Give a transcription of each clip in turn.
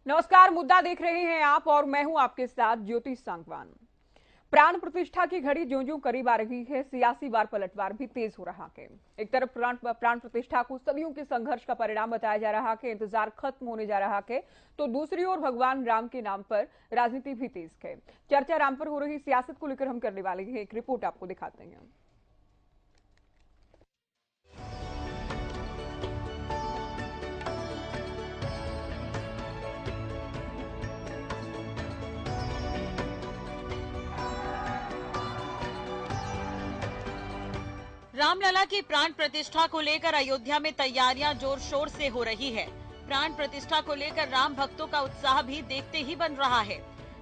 नमस्कार, मुद्दा देख रहे हैं आप और मैं हूं आपके साथ ज्योति सांगवान। प्राण प्रतिष्ठा की घड़ी ज्यों ज्यों करीब आ रही है, सियासी वार पलटवार भी तेज हो रहा है। एक तरफ प्राण प्रतिष्ठा को सदियों के संघर्ष का परिणाम बताया जा रहा है, इंतजार खत्म होने जा रहा है, तो दूसरी ओर भगवान राम के नाम पर राजनीति भी तेज है। चर्चा राम पर हो रही सियासत को लेकर हम करने वाले हैं, एक रिपोर्ट आपको दिखाते हैं। रामलला की प्राण प्रतिष्ठा को लेकर अयोध्या में तैयारियां जोर शोर से हो रही है। प्राण प्रतिष्ठा को लेकर राम भक्तों का उत्साह भी देखते ही बन रहा है।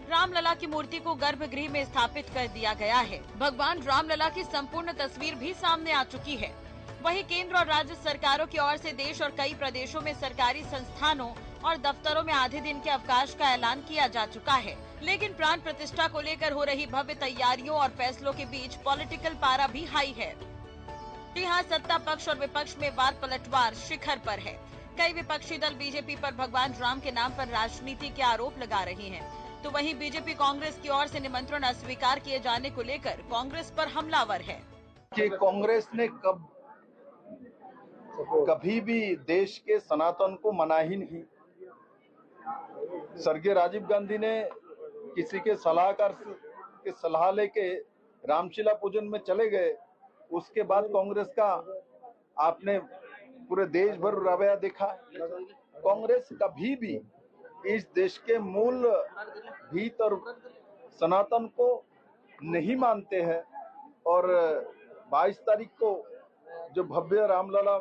रामलला की मूर्ति को गर्भगृह में स्थापित कर दिया गया है। भगवान रामलला की संपूर्ण तस्वीर भी सामने आ चुकी है। वहीं केंद्र और राज्य सरकारों की ओर से देश और कई प्रदेशों में सरकारी संस्थानों और दफ्तरों में आधे दिन के अवकाश का ऐलान किया जा चुका है। लेकिन प्राण प्रतिष्ठा को लेकर हो रही भव्य तैयारियों और फैसलों के बीच पॉलिटिकल पारा भी हाई है। यहाँ सत्ता पक्ष और विपक्ष में वार पलटवार शिखर पर है। कई विपक्षी दल बीजेपी पर भगवान राम के नाम पर राजनीति के आरोप लगा रहे हैं, तो वहीं बीजेपी कांग्रेस की ओर से निमंत्रण अस्वीकार किए जाने को लेकर कांग्रेस पर हमलावर है कि कांग्रेस ने कभी भी देश के सनातन को मना ही नहीं। स्वर्गीय राजीव गांधी ने किसी के सलाहकार के सलाह लेके रामशिला पूजन में चले गए। उसके बाद कांग्रेस का आपने पूरे देश भर रवैया देखा। कांग्रेस कभी भी इस देश के मूल भीत और सनातन को नहीं मानते हैं। और 22 तारीख को जो भव्य रामलला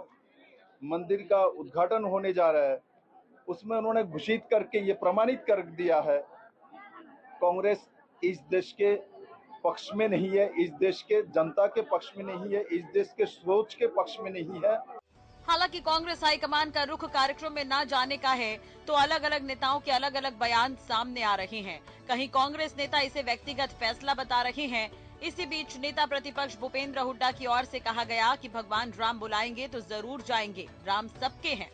मंदिर का उद्घाटन होने जा रहा है, उसमें उन्होंने घोषित करके ये प्रमाणित कर दिया है, कांग्रेस इस देश के पक्ष में नहीं है, इस देश के जनता के पक्ष में नहीं है, इस देश के सोच के पक्ष में नहीं है। हालांकि कांग्रेस हाईकमान का रुख कार्यक्रम में न जाने का है, तो अलग अलग नेताओं के अलग अलग बयान सामने आ रहे हैं। कहीं कांग्रेस नेता इसे व्यक्तिगत फैसला बता रहे हैं। इसी बीच नेता प्रतिपक्ष भूपेंद्र हुड्डा की ओर से कहा गया कि भगवान राम बुलाएंगे तो जरूर जाएंगे, राम सबके हैं।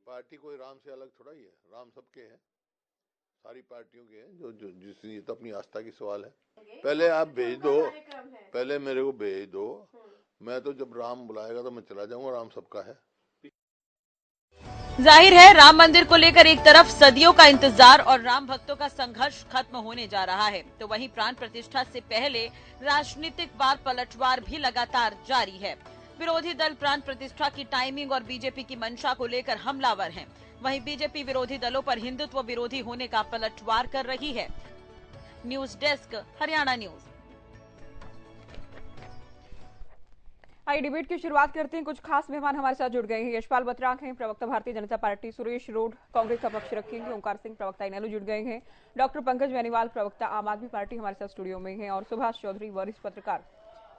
पार्टी कोई राम से अलग थोड़ा ही है, राम सबके हैं, सारी पार्टियों के हैं। जो जिसकी तो अपनी आस्था की सवाल है। पहले आप भेज दो, पहले मेरे को भेज दो, मैं तो जब राम बुलाएगा तो मैं चला जाऊंगा। राम सबका है। जाहिर है राम मंदिर को लेकर एक तरफ सदियों का इंतजार और राम भक्तों का संघर्ष खत्म होने जा रहा है, तो वहीं प्राण प्रतिष्ठा से पहले राजनीतिक वार पलटवार भी लगातार जारी है। विरोधी दल प्राण प्रतिष्ठा की टाइमिंग और बीजेपी की मंशा को लेकर हमलावर हैं। वहीं बीजेपी विरोधी दलों पर हिंदुत्व विरोधी होने का पलटवार कर रही है। News desk, Haryana news. आइए डिबेट की शुरुआत करते हैं। कुछ खास मेहमान हमारे साथ जुड़ गए हैं। यशपाल बतराक हैं, प्रवक्ता भारतीय जनता पार्टी, सुरेश रोड कांग्रेस का पक्ष रखेंगे, ओंकार सिंह प्रवक्ता इनेलो जुड़ गए हैं, डॉक्टर पंकज बेनीवाल प्रवक्ता आम आदमी पार्टी हमारे साथ स्टूडियो में हैं और सुभाष चौधरी वरिष्ठ पत्रकार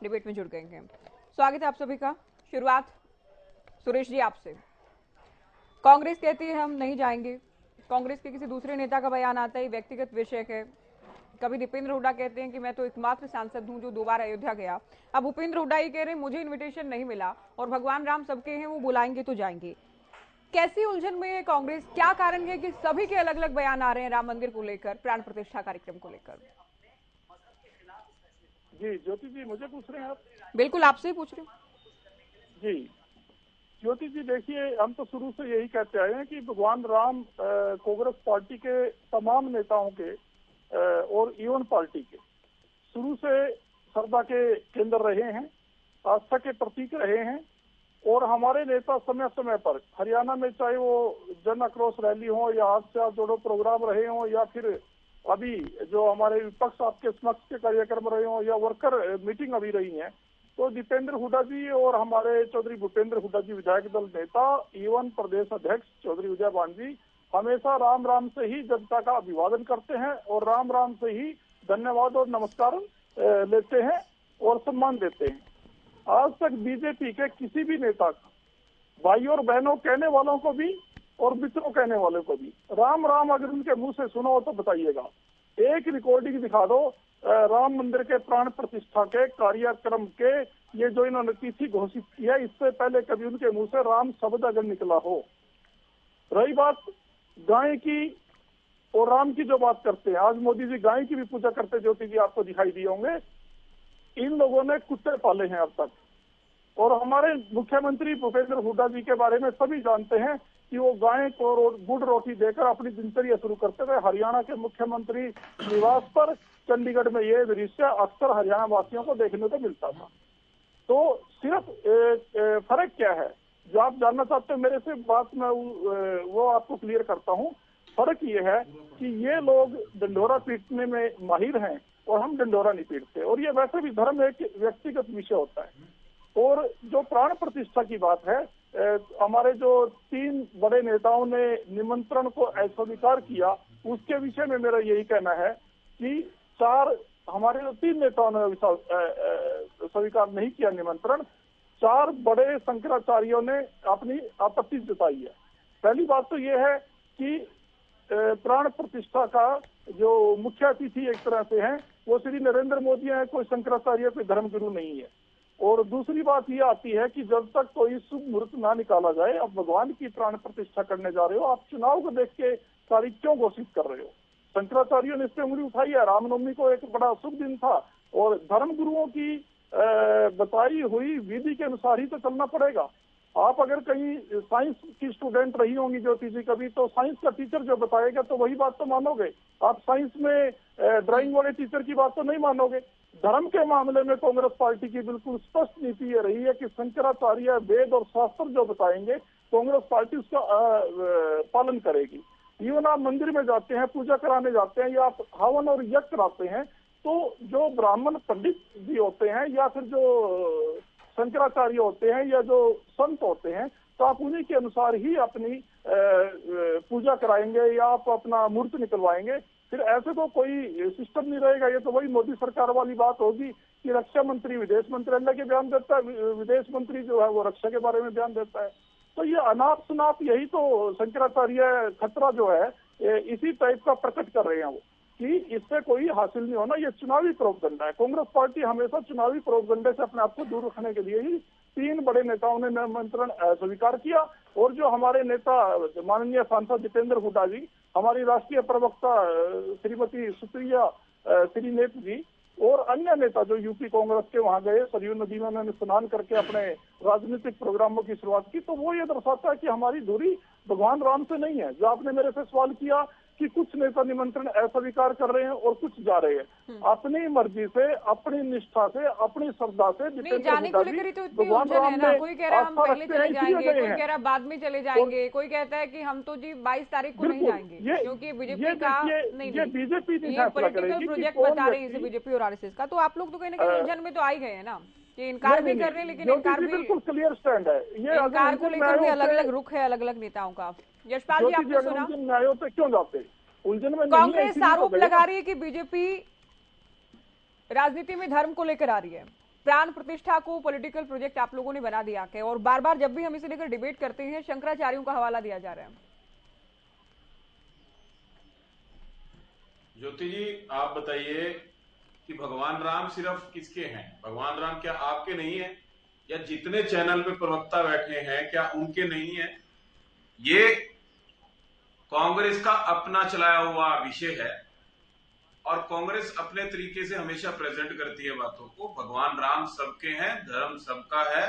डिबेट में जुड़ गए हैं। स्वागत है आप सभी का। शुरुआत सुरेश जी आपसे। कांग्रेस कहती है हम नहीं जाएंगे, कांग्रेस के किसी दूसरे नेता का बयान आता है व्यक्तिगत विषय है। कभी दीपेंद्र हुड्डा कहते हैं कि मैं तो एकमात्र सांसद हूं जो 2 बार अयोध्या गया। अब भूपेंद्र हुड्डा ही कह रहे हैं मुझे इनविटेशन नहीं मिला और भगवान राम सबके हैं, वो बुलाएंगे तो जाएंगे। कैसी उलझन में है कांग्रेस? क्या कारण है कि सभी के अलग अलग बयान आ रहे हैं राम मंदिर को लेकर, प्राण प्रतिष्ठा कार्यक्रम को लेकर? जी ज्योति जी, मुझे पूछ रहे हैं आप? बिल्कुल आपसे ही पूछ रही हूँ। जी ज्योति जी, देखिए हम तो शुरू से यही कहते आए हैं कि भगवान राम कांग्रेस पार्टी के तमाम नेताओं के और इवन पार्टी के शुरू से श्रद्धा के केंद्र रहे हैं, आस्था के प्रतीक रहे हैं। और हमारे नेता समय समय पर हरियाणा में चाहे वो जन आक्रोश रैली हो या हाथ से हाथ जोड़ो प्रोग्राम रहे हो या फिर अभी जो हमारे विपक्ष आपके समक्ष के कार्यक्रम रहे हो या वर्कर मीटिंग अभी रही है, तो दीपेंद्र हुड्डा जी और हमारे चौधरी भूपेंद्र हुड्डा जी विधायक दल नेता एवं प्रदेश अध्यक्ष चौधरी विजय भान जी हमेशा राम राम से ही जनता का अभिवादन करते हैं और राम राम से ही धन्यवाद और नमस्कार लेते हैं और सम्मान देते हैं। आज तक बीजेपी के किसी भी नेता का, भाई और बहनों कहने वालों को भी और मित्रों कहने वालों को भी, राम राम अगर उनके मुंह से सुना हो तो बताइएगा, एक रिकॉर्डिंग दिखा दो राम मंदिर के प्राण प्रतिष्ठा के कार्यक्रम के, ये जो इन्होंने तिथि घोषित की है, इससे पहले कभी उनके मुंह से राम शब्द अगर निकला हो। रही बात गाय की और राम की जो बात करते हैं, आज मोदी जी गाय की भी पूजा करते ज्योति जी आपको दिखाई दिए होंगे। इन लोगों ने कुत्ते पाले हैं अब तक, और हमारे मुख्यमंत्री भूपेंद्र हुड्डा जी के बारे में सभी जानते हैं कि वो गाय को गुड़ रोटी देकर अपनी दिनचर्या शुरू करते थे। हरियाणा के मुख्यमंत्री निवास पर चंडीगढ़ में ये दृश्य अक्सर हरियाणा वासियों को देखने को मिलता था। तो सिर्फ फर्क क्या है जो आप जानना चाहते हो मेरे से बात में, वो आपको क्लियर करता हूँ। फर्क ये है कि ये लोग डंडोरा पीटने में माहिर हैं और हम डंडोरा नहीं पीटते, और ये वैसे भी धर्म एक व्यक्तिगत विषय होता है। और जो प्राण प्रतिष्ठा की बात है, हमारे जो 3 बड़े नेताओं ने निमंत्रण को अस्वीकार किया, उसके विषय में मेरा यही कहना है कि हमारे जो 3 नेताओं ने स्वीकार नहीं किया निमंत्रण, 4 बड़े शंकराचार्यों ने अपनी आपत्ति जताई है। पहली बात तो ये है कि प्राण प्रतिष्ठा का जो मुख्य अतिथि एक तरह से हैं वो श्री नरेंद्र मोदी हैं, कोई शंकराचार्य कोई धर्मगुरु नहीं है। और दूसरी बात ये आती है कि जब तक कोई शुभ मुहूर्त ना निकाला जाए, अब भगवान की प्राण प्रतिष्ठा करने जा रहे हो, आप चुनाव को देख के तारीख क्यों घोषित कर रहे हो? शंकराचार्यों ने इस पे उंगली उठाई है। रामनवमी को एक बड़ा शुभ दिन था, और धर्म गुरुओं की बताई हुई विधि के अनुसार ही तो चलना पड़ेगा। आप अगर कहीं साइंस की स्टूडेंट रही होंगी ज्योति जी कभी, तो साइंस का टीचर जो बताएगा तो वही बात तो मानोगे। आप साइंस में ड्राइंग वाले टीचर की बात तो नहीं मानोगे। धर्म के मामले में कांग्रेस पार्टी की बिल्कुल स्पष्ट नीति ये रही है कि शंकराचार्य वेद और शास्त्र जो बताएंगे कांग्रेस पार्टी उसका पालन करेगी। इवन आप मंदिर में जाते हैं, पूजा कराने जाते हैं, या आप हवन और यज्ञ कराते हैं, तो जो ब्राह्मण पंडित जी होते हैं या फिर जो शंकराचार्य होते हैं या जो संत होते हैं, तो आप उन्हीं के अनुसार ही अपनी पूजा कराएंगे या आप अपना मूर्त निकलवाएंगे। फिर ऐसे तो कोई सिस्टम नहीं रहेगा। ये तो वही मोदी सरकार वाली बात होगी कि रक्षा मंत्री विदेश मंत्री अल्लाह के बयान देता है, विदेश मंत्री जो है वो रक्षा के बारे में बयान देता है। तो ये अनाप शनाप यही तो शंकराचार्य खतरा जो है इसी टाइप का प्रकट कर रहे हैं वो, कि इससे कोई हासिल नहीं होना। ये चुनावी प्रोपगंडा है। कांग्रेस पार्टी हमेशा चुनावी प्रोपगंडे से अपने आप को दूर रखने के लिए ही 3 बड़े नेताओं ने निमंत्रण स्वीकार किया। और जो हमारे नेता माननीय सांसद जितेंद्र हुड्डा जी, हमारी राष्ट्रीय प्रवक्ता श्रीमती सुप्रिया श्रीनेत जी और अन्य नेता जो यूपी कांग्रेस के वहां गए, सरयू नदी में उन्होंने स्नान करके अपने राजनीतिक प्रोग्रामों की शुरुआत की, तो वो ये दर्शाता है कि हमारी दूरी भगवान राम से नहीं है। जो आपने मेरे से सवाल किया कि कुछ नेता निमंत्रण अस्वीकार कर रहे हैं और कुछ जा रहे हैं, अपनी मर्जी से, अपनी निष्ठा से, अपनी श्रद्धा से। नहीं, जाने को लेकर ही तो इतनी उलझन है ना। कोई कह रहा है हम पहले चले जाएंगे, कोई कह रहा है बाद में चले जाएंगे, कोई कहता है कि हम तो जी 22 तारीख को नहीं जाएंगे क्योंकि बीजेपी का नहीं, ये पॉलिटिकल प्रोजेक्ट बता रहे हैं इसे बीजेपी और आरएसएस का। तो आप लोग तो कहीं ना कहीं उलझन में तो आ ही गए हैं ना, कि इनकार भी कर रहे हैं, लेकिन इनकार भी बिल्कुल क्लियर स्टैंड है। ये इनकार को लेकर भी अलग अलग रुख है अलग अलग नेताओं का। यशपाल जी, आपने सुना न्यायों पे क्यों जाते? उलझन में कांग्रेस आरोप लगा रही है कि बीजेपी राजनीति में धर्म को लेकर आ रही है। प्राण प्रतिष्ठा को पॉलिटिकल प्रोजेक्ट आप लोगों ने बना दिया है, और बार बार जब भी हम इसे लेकर डिबेट करते हैं शंकराचार्यों का हवाला दिया जा रहा है। ज्योति जी, आप बताइए कि भगवान राम सिर्फ किसके हैं? भगवान राम क्या आपके नहीं है? या जितने चैनल पे प्रवक्ता बैठे हैं क्या उनके नहीं है? ये कांग्रेस का अपना चलाया हुआ विषय है, और कांग्रेस अपने तरीके से हमेशा प्रेजेंट करती है बातों को। भगवान राम सबके हैं, धर्म सबका है,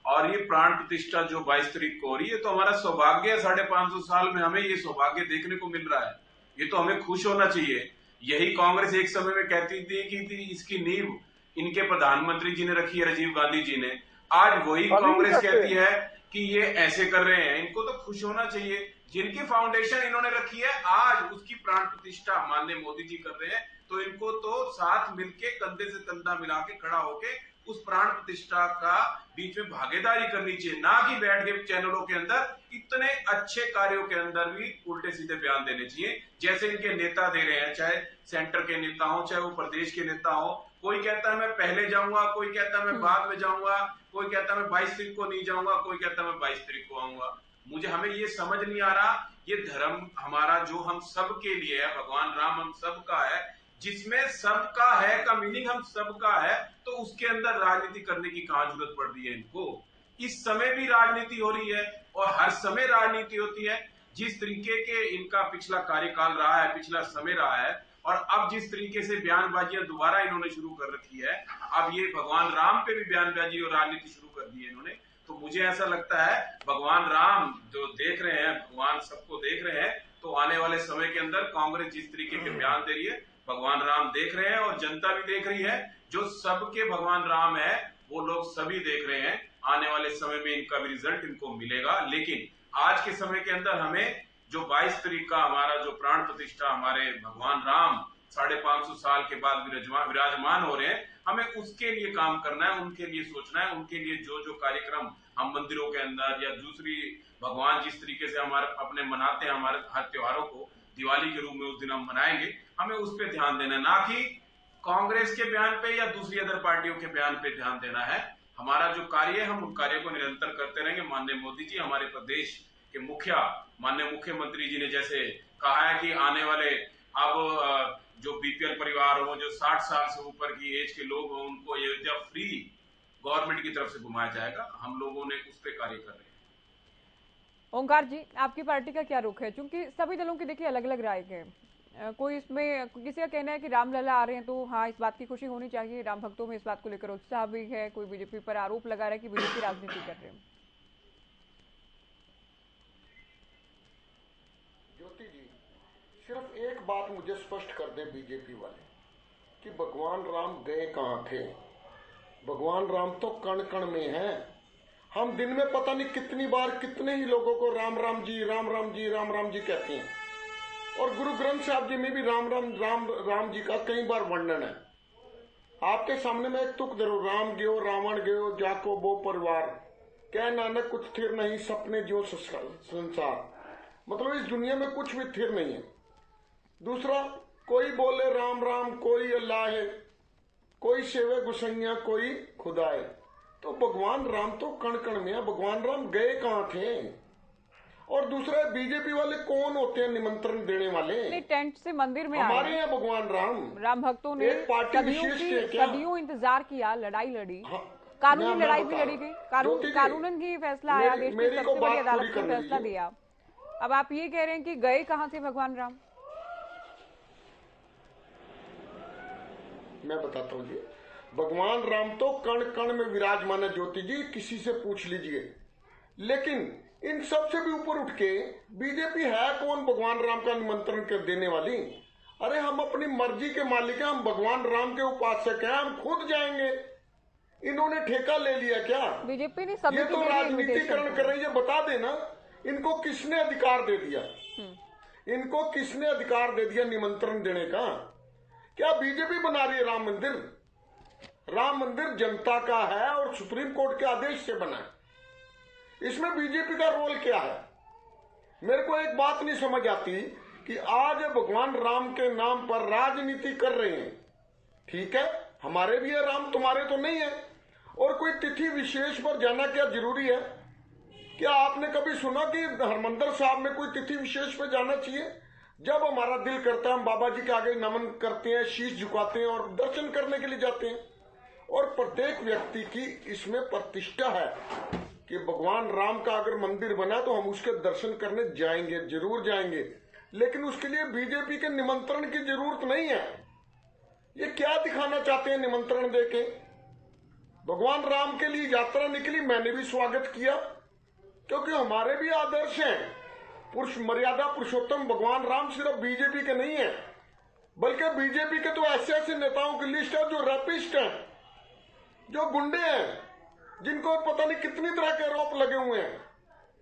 और ये प्राण प्रतिष्ठा जो 22 तारीख को हो रही है तो हमारा सौभाग्य है। 550 साल में हमें ये सौभाग्य देखने को मिल रहा है, ये तो हमें खुश होना चाहिए। यही कांग्रेस एक समय में कहती थी कि इसकी नींव इनके प्रधानमंत्री जी ने रखी है, राजीव गांधी जी ने। आज वही कांग्रेस कहती है कि ये ऐसे कर रहे हैं। इनको तो खुश होना चाहिए। जिनकी फाउंडेशन इन्होंने रखी है, आज उसकी प्राण प्रतिष्ठा माननीय मोदी जी कर रहे हैं, तो इनको तो साथ मिलके कंधे से कंधा मिला के खड़ा होके उस प्राण प्रतिष्ठा का बीच में भागीदारी करनी चाहिए, ना कि बैठ के चैनलों के अंदर इतने अच्छे कार्यों के अंदर भी उल्टे सीधे बयान देने चाहिए जैसे इनके नेता दे रहे हैं, चाहे सेंटर के नेता हो चाहे वो प्रदेश के नेता हो। कोई कहता है मैं पहले जाऊंगा, कोई कहता है मैं बाद में जाऊंगा, कोई कहता है मैं 22 तारीख को नहीं जाऊंगा, कोई कहता है मैं 22 तारीख को आऊंगा। हमें ये समझ नहीं आ रहा। ये धर्म हमारा जो हम सबके लिए है, भगवान राम हम सबका है, जिसमें सबका है का मीनिंग हम सबका है, तो उसके अंदर राजनीति करने की कहां जरूरत पड़ रही है इनको? इस समय भी राजनीति हो रही है और हर समय राजनीति होती है। जिस तरीके के इनका पिछला कार्यकाल रहा है, पिछला समय रहा है, और अब जिस तरीके से बयानबाजियां दोबारा इन्होंने शुरू कर रखी है, अब ये भगवान राम पे भी बयानबाजी और राजनीति शुरू कर दी है इन्होंने। तो मुझे ऐसा लगता है भगवान राम जो देख रहे हैं, भगवान सबको देख रहे हैं, तो आने वाले समय के अंदर कांग्रेस जिस तरीके के बयान दे रही है, भगवान राम देख रहे हैं और जनता भी देख रही है। जो सबके भगवान राम है वो लोग सभी देख रहे हैं। आने वाले समय में इनका भी रिजल्ट इनको मिलेगा। लेकिन आज के समय के अंदर हमें जो 22 तारीख का हमारा जो प्राण प्रतिष्ठा हमारे भगवान राम 550 साल के बाद विराजमान हो रहे हैं, हमें उसके लिए काम करना है, उनके लिए सोचना है, उनके लिए जो जो कार्यक्रम हम मंदिरों के अंदर या दूसरी भगवान जिस तरीके से हमारे अपने मनाते हैं हमारे हर त्योहारों को, दिवाली के रूप में उस दिन हम मनाएंगे, हमें उस पर ध्यान देना, ना कि कांग्रेस के बयान पे या दूसरी अदर पार्टियों के बयान पे ध्यान देना है। हमारा जो कार्य है हम उन कार्यों को निरंतर करते रहेंगे। माननीय मोदी जी, हमारे प्रदेश के मुखिया माननीय मुख्यमंत्री जी ने जैसे कहा है कि आने वाले अब जो बीपीएल परिवार हो, जो 60 साल से ऊपर की एज के लोग हो, उनको अयोध्या फ्री गवर्नमेंट की तरफ से घुमाया जाएगा। हम लोगों ने उस पर कार्य कर रहे हैं। ओंकार जी, आपकी पार्टी का क्या रुख है? क्योंकि सभी दलों की देखिए अलग अलग राय है। कोई इसमें किसी का कहना है कि रामलला आ रहे हैं तो हाँ, इस बात की खुशी होनी चाहिए, राम भक्तों में इस बात को लेकर उत्साह भी है। कोई बीजेपी पर आरोप लगा रहा है कि बीजेपी राजनीति कर रहे हैं। ज्योति जी, सिर्फ एक बात मुझे स्पष्ट कर दें बीजेपी वाले कि भगवान राम गए कहाँ थे। भगवान राम तो कण कण में हैं। हम दिन में पता नहीं कितनी बार कितने ही लोगों को राम राम जी, राम राम जी, राम राम जी कहते हैं। और गुरु ग्रंथ साहब जी में भी राम राम राम राम जी का कई बार वर्णन है। आपके सामने मैं एक तुक धरो, राम गयो रावण गयो जाको बो परिवार, कह नानक कुछ स्थिर नहीं सपने जो संसार। मतलब इस दुनिया में कुछ भी स्थिर नहीं है। दूसरा, कोई बोले राम राम, कोई अल्लाह है, कोई सेवे गुसैया, कोई खुदाए। तो भगवान राम तो कण कण में है। भगवान राम गए कहाँ थे? और दूसरा, बीजेपी वाले कौन होते हैं निमंत्रण देने वाले? टेंट से मंदिर में हमारे यहाँ भगवान राम भक्तों ने एक पार्टी विशेष के क्या सदियों इंतजार किया, लड़ाई लड़ी। हाँ, कानूनी लड़ाई भी लड़ी गई, कानूनन ही फैसला आया, देश की सबसे बड़ी अदालत ने फैसला दिया। अब आप ये कह रहे हैं कि गए कहाँ थे भगवान राम? मैं बताता हूँ जी, भगवान राम तो कण कण में विराजमान है ज्योति जी, किसी से पूछ लीजिए। लेकिन इन सब से भी ऊपर उठ के बीजेपी है कौन भगवान राम का निमंत्रण कर देने वाली? अरे हम अपनी मर्जी के मालिक हैं, हम भगवान राम के उपासक हैं, हम खुद जाएंगे। इन्होंने ठेका ले लिया क्या? बीजेपी ने सभी ये तो राजनीतिकरण कर रही है। बता देना इनको किसने अधिकार दे दिया? इनको किसने अधिकार दे दिया निमंत्रण देने का? क्या बीजेपी बना रही है राम मंदिर? राम मंदिर जनता का है और सुप्रीम कोर्ट के आदेश से बना है। इसमें बीजेपी का रोल क्या है? मेरे को एक बात नहीं समझ आती कि आज भगवान राम के नाम पर राजनीति कर रहे हैं। ठीक है, हमारे भी है राम, तुम्हारे तो नहीं है। और कोई तिथि विशेष पर जाना क्या जरूरी है? क्या आपने कभी सुना कि हरमंदिर साहब में कोई तिथि विशेष पर जाना चाहिए? जब हमारा दिल करता है हम बाबा जी के आगे नमन करते हैं, शीश झुकाते हैं और दर्शन करने के लिए जाते हैं। और प्रत्येक व्यक्ति की इसमें प्रतिष्ठा है कि भगवान राम का अगर मंदिर बना तो हम उसके दर्शन करने जाएंगे, जरूर जाएंगे। लेकिन उसके लिए बीजेपी के निमंत्रण की जरूरत नहीं है। ये क्या दिखाना चाहते हैं निमंत्रण देके? भगवान राम के लिए यात्रा निकली, मैंने भी स्वागत किया, क्योंकि हमारे भी आदर्श हैं। पुरुष मर्यादा पुरुषोत्तम भगवान राम सिर्फ बीजेपी के नहीं है, बल्कि बीजेपी के तो ऐसे ऐसे नेताओं की लिस्ट है जो रैपिस्ट हैं, जो गुंडे हैं, जिनको पता नहीं कितनी तरह के आरोप लगे हुए हैं।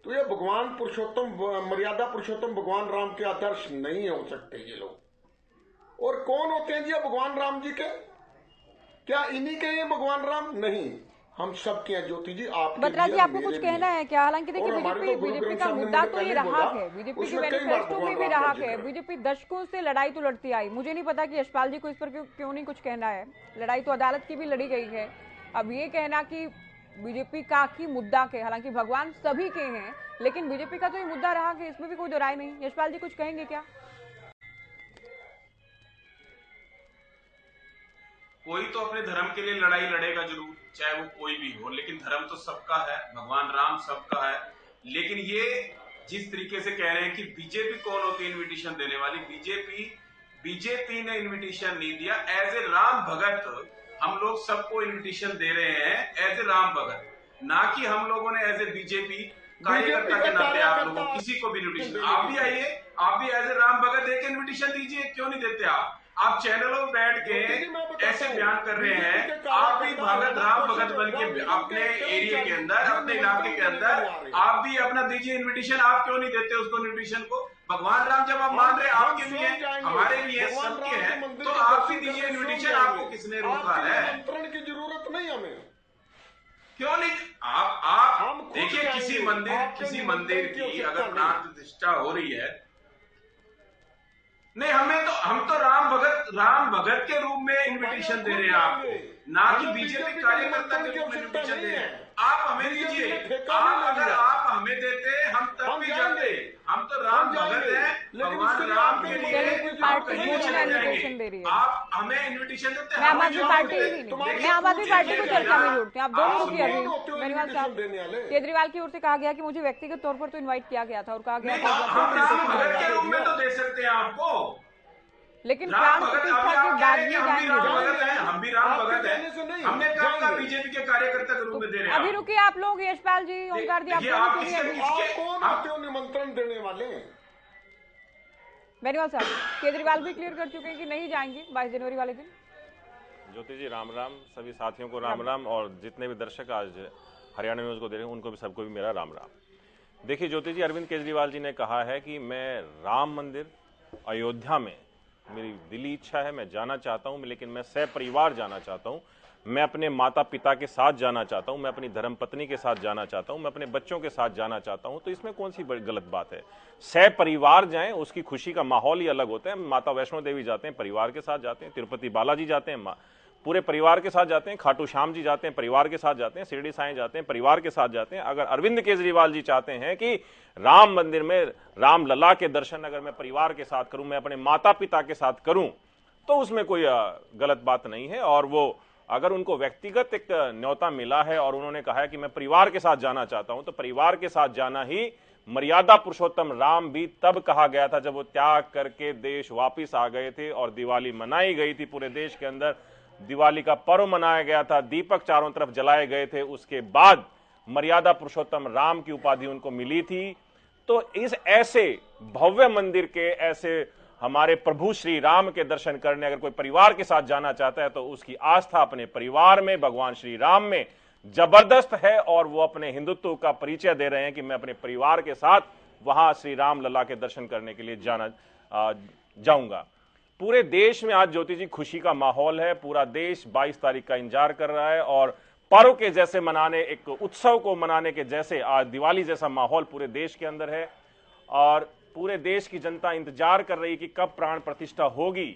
तो ये भगवान पुरुषोत्तम मर्यादा पुरुषोत्तम भगवान राम के आदर्श नहीं हो सकते ये लोग। और कौन होते हैं जी भगवान राम जी के? क्या इन्हीं के हैं भगवान राम? नहीं, हम सब के हैं ज्योति जी। आप बत्रा जी, आपको कुछ कहना है क्या? हालांकि देखिए बीजेपी का मुद्दा तो ये रहा है, बीजेपी के मैनिफेस्टो में भी रहा है, बीजेपी दशकों से लड़ाई तो लड़ती आई। मुझे नहीं पता कि यशपाल जी को इस पर क्यों नहीं कुछ कहना है। लड़ाई तो अदालत की भी लड़ी गई है। अब ये कहना कि बीजेपी का ही मुद्दा के, हालांकि भगवान सभी के हैं, लेकिन बीजेपी का तो ये मुद्दा रहा है, इसमें भी कोई दो राय नहीं। यशपाल जी कुछ कहेंगे क्या? कोई तो अपने धर्म के लिए लड़ाई लड़ेगा जरूर, चाहे वो कोई भी हो, लेकिन धर्म तो सबका है, भगवान राम सबका है। लेकिन ये जिस तरीके से कह रहे हैं कि बीजेपी कौन होती है इनविटेशन देने वाली, बीजेपी ने इनविटेशन नहीं दिया। एज ए राम भगत हम लोग सबको इनविटेशन दे रहे हैं, एज ए राम भगत, ना कि हम लोगों ने एज ए बीजेपी कार्यकर्ता के नाते आप लोगों किसी को भी इनविटेशन। आप भी आइए, आप भी एज ए राम भगत एक इनविटेशन दीजिए, क्यों नहीं देते आप चैनलों में बैठ के ऐसे बयान कर रहे हैं, आप भी भगत राम भगत बन के अपने एरिया के अंदर, अपने इलाके के अंदर आप भी अपना दीजिए इनविटेशन। आप क्यों नहीं देते उसको इनविटेशन को? भगवान राम जब आप मान रहे आपके भी है, हमारे भी है, सबके हैं, तो आप भी दीजिए इनविटेशन। आपको किसने रोका है? निमंत्रण की जरूरत नहीं हमें, क्यों नहीं? आप देखिए, किसी मंदिर की अगर प्राण प्रतिष्ठा हो रही है, नहीं हम तो राम भगत के रूप में इनविटेशन दे रहे हैं आपको, ना कि बीजेपी कार्यकर्ता के रूप में इनविटेशन दे रहे हैं। आप हमें दीजिए, अगर आप हमें देते हम तब भी जाते। हम तो राम भगत हैं, भगवान राम के लिए पार्टी इनविटेशन दे रही है। आप हमें इनविटेशन देते हैं। मैं आम आदमी पार्टी को चर्चा में जोड़ती हूँ। आप दोनों रुकिए अभी। बेनीवाल साहब, केजरीवाल की ओर से कहा गया कि मुझे व्यक्तिगत तौर पर तो इनवाइट किया गया था और कहा गया था हम राम भगत के रूप में तो दे सकते हैं आपको, लेकिन प्राण प्रतिष्ठा के बाद भी जाएंगे। हम भी राम भगत हैं। हमने कब कहा बीजेपी के कार्यकर्ता के रूप में दे रहे हैं? अभी रुकिए आप लोग, यशपाल जी, ओंकार जी, आप कौन आते हो निमंत्रण देने वाले? बेनीवाल साहब, केजरीवाल भी क्लियर कर चुके हैं कि नहीं जाएंगे 22 जनवरी वाले दिन। ज्योति जी, राम राम। सभी साथियों को राम राम, और जितने भी दर्शक आज हरियाणा न्यूज को दे रहे हैं उनको भी, सबको भी मेरा राम राम। देखिए ज्योति जी, अरविंद केजरीवाल जी ने कहा है कि मैं राम मंदिर अयोध्या में मेरी दिली इच्छा है, मैं जाना चाहता हूं, लेकिन मैं सपरिवार जाना चाहता हूं। मैं अपने माता पिता के साथ जाना चाहता हूं, मैं अपनी धर्मपत्नी के साथ जाना चाहता हूं, मैं अपने बच्चों के साथ जाना चाहता हूं। तो इसमें कौन सी गलत बात है? सपरिवार जाएं, उसकी खुशी का माहौल ही अलग होता है। माता वैष्णो देवी जाते हैं, परिवार के साथ जाते हैं, तिरुपति बालाजी जाते हैं, पूरे परिवार के साथ जाते हैं, खाटू श्याम जी जाते हैं, परिवार के साथ जाते हैं, शिरडी साईं जाते हैं, परिवार के साथ जाते हैं। अगर अरविंद केजरीवाल जी चाहते हैं कि राम मंदिर में राम लला के दर्शन अगर मैं परिवार के साथ करूं, मैं अपने माता पिता के साथ करूं, तो उसमें कोई गलत बात नहीं है। और वो अगर उनको व्यक्तिगत एक न्योता मिला है और उन्होंने कहा है कि मैं परिवार के साथ जाना चाहता हूं, तो परिवार के साथ जाना ही मर्यादा पुरुषोत्तम राम भी तब कहा गया था जब वो त्याग करके देश वापिस आ गए थे और दिवाली मनाई गई थी। पूरे देश के अंदर दिवाली का पर्व मनाया गया था, दीपक चारों तरफ जलाए गए थे, उसके बाद मर्यादा पुरुषोत्तम राम की उपाधि उनको मिली थी। तो इस ऐसे भव्य मंदिर के, ऐसे हमारे प्रभु श्री राम के दर्शन करने अगर कोई परिवार के साथ जाना चाहता है तो उसकी आस्था अपने परिवार में, भगवान श्री राम में जबरदस्त है, और वो अपने हिंदुत्व का परिचय दे रहे हैं कि मैं अपने परिवार के साथ वहां श्री राम लला के दर्शन करने के लिए जाऊंगा। पूरे देश में आज ज्योति जी खुशी का माहौल है। पूरा देश 22 तारीख का इंतजार कर रहा है और पर्व के जैसे मनाने, एक उत्सव को मनाने के जैसे आज दिवाली जैसा माहौल पूरे देश के अंदर है। और पूरे देश की जनता इंतजार कर रही है कि कब प्राण प्रतिष्ठा होगी।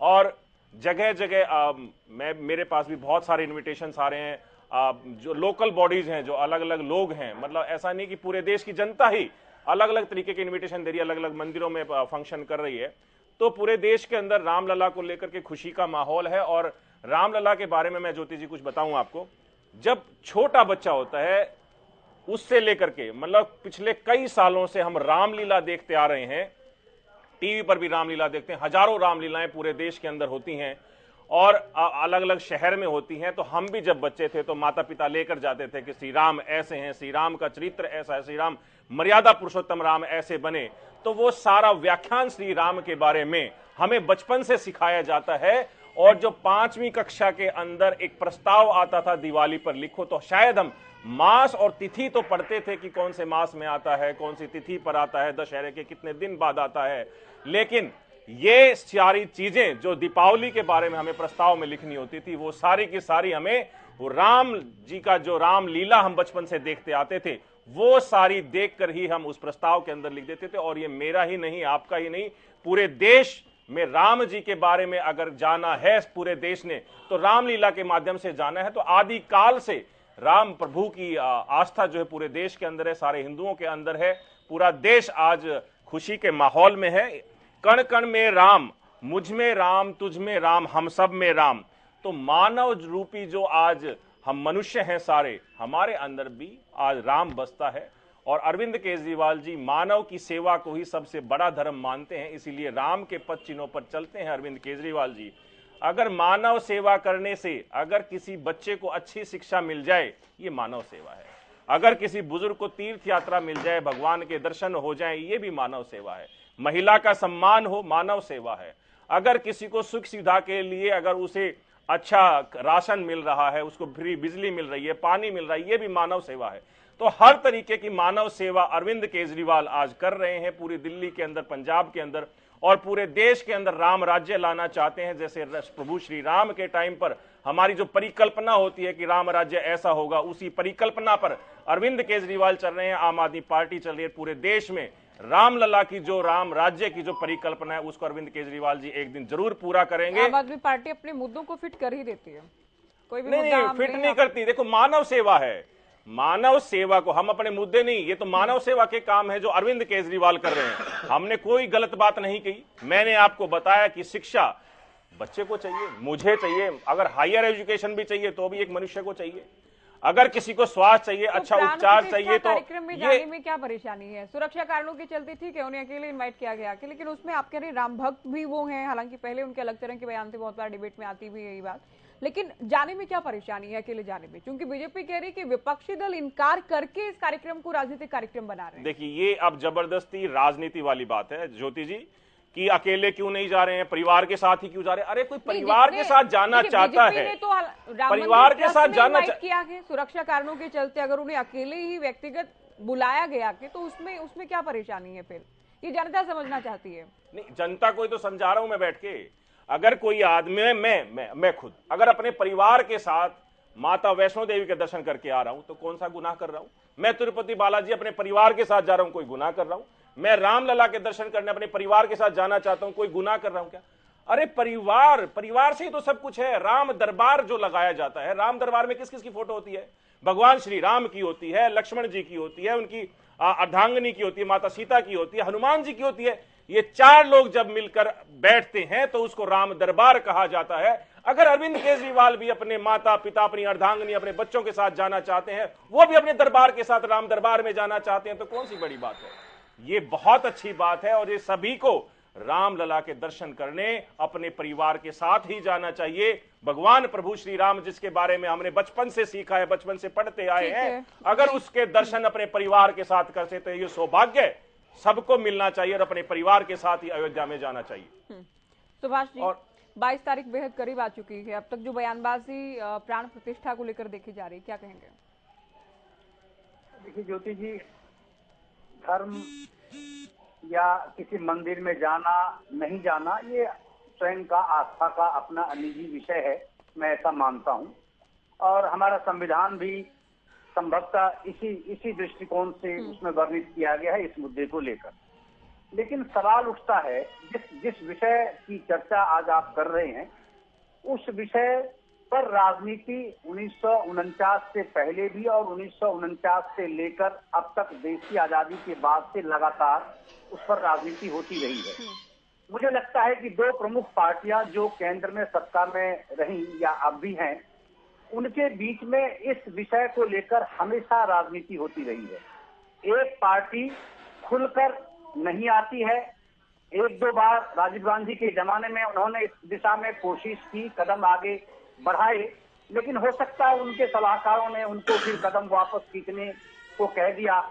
और जगह जगह मेरे पास भी बहुत सारे इन्विटेशंस आ रहे हैं। जो लोकल बॉडीज हैं, जो अलग अलग लोग हैं, मतलब ऐसा नहीं कि पूरे देश की जनता ही अलग अलग तरीके के इन्विटेशन दे रही है, अलग अलग मंदिरों में फंक्शन कर रही है। तो पूरे देश के अंदर रामलला को लेकर के खुशी का माहौल है। और रामलला के बारे में मैं ज्योति जी कुछ बताऊं आपको। जब छोटा बच्चा होता है उससे लेकर के, मतलब पिछले कई सालों से हम रामलीला देखते आ रहे हैं, टीवी पर भी रामलीला देखते हैं, हजारों रामलीलाएं पूरे देश के अंदर होती हैं और अलग अलग शहर में होती हैं। तो हम भी जब बच्चे थे तो माता पिता लेकर जाते थे कि श्री राम ऐसे हैं, श्री राम का चरित्र ऐसा है, श्री राम मर्यादा पुरुषोत्तम राम ऐसे बने। तो वो सारा व्याख्यान श्री राम के बारे में हमें बचपन से सिखाया जाता है। और जो 5वीं कक्षा के अंदर एक प्रस्ताव आता था दिवाली पर लिखो, तो शायद हम मास और तिथि तो पढ़ते थे कि कौन से मास में आता है, कौन सी तिथि पर आता है, दशहरे के कितने दिन बाद आता है, लेकिन ये सारी चीजें जो दीपावली के बारे में हमें प्रस्ताव में लिखनी होती थी, वो सारी की सारी हमें वो राम जी का जो रामलीला हम बचपन से देखते आते थे, वो सारी देखकर ही हम उस प्रस्ताव के अंदर लिख देते थे। और ये मेरा ही नहीं, आपका ही नहीं, पूरे देश में राम जी के बारे में अगर जाना है पूरे देश ने, तो रामलीला के माध्यम से जाना है। तो आदि काल से राम प्रभु की आस्था जो है पूरे देश के अंदर है, सारे हिंदुओं के अंदर है। पूरा देश आज खुशी के माहौल में है। कण कण में राम, मुझ में राम, तुझ में राम, हम सब में राम। तो मानव रूपी जो आज हम मनुष्य हैं सारे, हमारे अंदर भी आज राम बसता है। और अरविंद केजरीवाल जी मानव की सेवा को ही सबसे बड़ा धर्म मानते हैं, इसीलिए राम के पद चिन्हों पर चलते हैं अरविंद केजरीवाल जी। अगर मानव सेवा करने से अगर किसी बच्चे को अच्छी शिक्षा मिल जाए, ये मानव सेवा है। अगर किसी बुजुर्ग को तीर्थ यात्रा मिल जाए, भगवान के दर्शन हो जाए, ये भी मानव सेवा है। महिला का सम्मान हो, मानव सेवा है। अगर किसी को सुख सुविधा के लिए अगर उसे अच्छा राशन मिल रहा है, उसको फ्री बिजली मिल रही है, पानी मिल रहा है, ये भी मानव सेवा है। तो हर तरीके की मानव सेवा अरविंद केजरीवाल आज कर रहे हैं। पूरी दिल्ली के अंदर, पंजाब के अंदर और पूरे देश के अंदर राम राज्य लाना चाहते हैं। जैसे प्रभु श्री राम के टाइम पर हमारी जो परिकल्पना होती है कि राम राज्य ऐसा होगा, उसी परिकल्पना पर अरविंद केजरीवाल चल रहे हैं, आम आदमी पार्टी चल रही है। पूरे देश में रामलला की जो राम राज्य की जो परिकल्पना है, उसको अरविंद केजरीवाल जी एक दिन जरूर पूरा करेंगे। आम आदमी पार्टी अपने मुद्दों को फिट कर ही देती है, कोई भी नहीं फिट नहीं करती। देखो मानव सेवा है, मानव सेवा को हम अपने मुद्दे नहीं, ये तो मानव सेवा के काम है जो अरविंद केजरीवाल कर रहे हैं। हमने कोई गलत बात नहीं कही। मैंने आपको बताया कि शिक्षा बच्चे को चाहिए, मुझे चाहिए, अगर हायर एजुकेशन भी चाहिए तो भी एक मनुष्य को चाहिए। अगर किसी को स्वास्थ्य चाहिए, अच्छा उपचार चाहिए, तो कार्यक्रम में जाने में क्या परेशानी है? सुरक्षा कारणों के चलते ठीक है, उन्हें अकेले इनवाइट किया गया, लेकिन उसमें आप कह रहे राम भक्त भी वो हैं। हालांकि पहले उनके अलग तरह के बयान थे, बहुत बार डिबेट में आती भी यही बात, लेकिन जाने में क्या परेशानी है अकेले जाने में? क्योंकि बीजेपी कह रही है कि विपक्षी दल इनकार करके इस कार्यक्रम को राजनीतिक कार्यक्रम बना रहे हैं। देखिए ये अब जबरदस्ती राजनीति वाली बात है ज्योति जी, कि अकेले क्यों नहीं जा रहे हैं, परिवार के साथ ही क्यों जा रहे हैं? अरे कोई परिवार के साथ जाना चाहता है, तो परिवार के साथ जाना किया है सुरक्षा कारणों के चलते, अगर उन्हें अकेले ही व्यक्तिगत बुलाया गया के, तो उसमें क्या परेशानी है? फिर ये जनता समझना चाहती है। नहीं, जनता को ही तो समझा रहा हूं मैं बैठ के। अगर कोई आदमी, मैं खुद अगर अपने परिवार के साथ माता वैष्णो देवी के दर्शन करके आ रहा हूं तो कौन सा गुनाह कर रहा हूं? मैं तिरुपति बालाजी अपने परिवार के साथ जा रहा हूं, कोई गुनाह कर रहा हूं? मैं रामलला के दर्शन करने अपने परिवार के साथ जाना चाहता हूं, कोई गुनाह कर रहा हूं क्या? अरे परिवार से ही तो सब कुछ है। राम दरबार जो लगाया जाता है, राम दरबार में किस किस की फोटो होती है? भगवान श्री राम की होती है, लक्ष्मण जी की होती है, उनकी अर्धांगिनी की होती है, माता सीता की होती है, हनुमान जी की होती है। ये चार लोग जब मिलकर बैठते हैं तो उसको राम दरबार कहा जाता है। अगर अरविंद केजरीवाल भी अपने माता पिता, अपनी अर्धांगिनी, अपने बच्चों के साथ जाना चाहते हैं, वो भी अपने दरबार के साथ राम दरबार में जाना चाहते हैं, तो कौन सी बड़ी बात है? ये बहुत अच्छी बात है और ये सभी को रामलला के दर्शन करने अपने परिवार के साथ ही जाना चाहिए। भगवान प्रभु श्री राम जिसके बारे में हमने बचपन से सीखा है, बचपन से पढ़ते आए हैं, अगर उसके दर्शन अपने परिवार के साथ करते तो ये सौभाग्य सबको मिलना चाहिए और अपने परिवार के साथ ही अयोध्या में जाना चाहिए। सुभाष जी, और 22 तारीख बेहद करीब आ चुकी है, अब तक जो बयानबाजी प्राण प्रतिष्ठा को लेकर देखी जा रही है, क्या कहेंगे? देखिए ज्योति जी, धर्म या किसी मंदिर में जाना नहीं जाना ये स्वयं का आस्था का अपना निजी विषय है, मैं ऐसा मानता हूं। और हमारा संविधान भी संभवतः इसी दृष्टिकोण से उसमें वर्णित किया गया है इस मुद्दे को लेकर। लेकिन सवाल उठता है, जिस विषय की चर्चा आज आप कर रहे हैं, उस विषय पर राजनीति 1949 से पहले भी और 1949 से लेकर अब तक देश की आजादी के बाद से लगातार उस पर राजनीति होती रही है। मुझे लगता है कि दो प्रमुख पार्टियां जो केंद्र में सत्ता में रही या अब भी हैं, उनके बीच में इस विषय को लेकर हमेशा राजनीति होती रही है। एक पार्टी खुलकर नहीं आती है। एक दो बार राजीव गांधी के जमाने में उन्होंने इस दिशा में कोशिश की, कदम आगे बढ़ाए, लेकिन हो सकता है उनके सलाहकारों ने उनको फिर कदम वापस खींचने को कह दिया।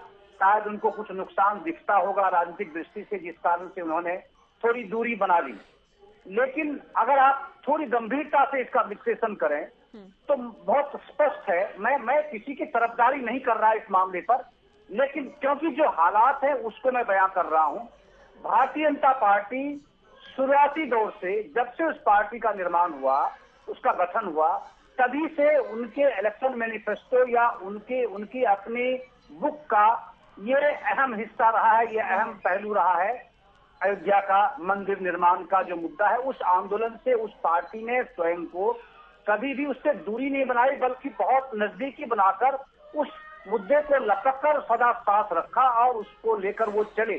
शायद उनको कुछ नुकसान दिखता होगा राजनीतिक दृष्टि से, जिस कारण से उन्होंने थोड़ी दूरी बना ली। लेकिन अगर आप थोड़ी गंभीरता से इसका विश्लेषण करें तो बहुत स्पष्ट है, मैं किसी की तरफदारी नहीं कर रहा इस मामले पर, लेकिन क्योंकि जो हालात है उसको मैं बयां कर रहा हूं। भारतीय जनता पार्टी शुरुआती दौर से, जब से उस पार्टी का निर्माण हुआ, उसका गठन हुआ, तभी से उनके इलेक्शन मैनिफेस्टो या उनकी अपनी बुक का ये अहम हिस्सा रहा है, ये अहम पहलू रहा है। अयोध्या का मंदिर निर्माण का जो मुद्दा है, उस आंदोलन से उस पार्टी ने स्वयं को कभी भी उससे दूरी नहीं बनाई, बल्कि बहुत नजदीकी बनाकर उस मुद्दे को लपक कर सदा साथ रखा और उसको लेकर वो चले।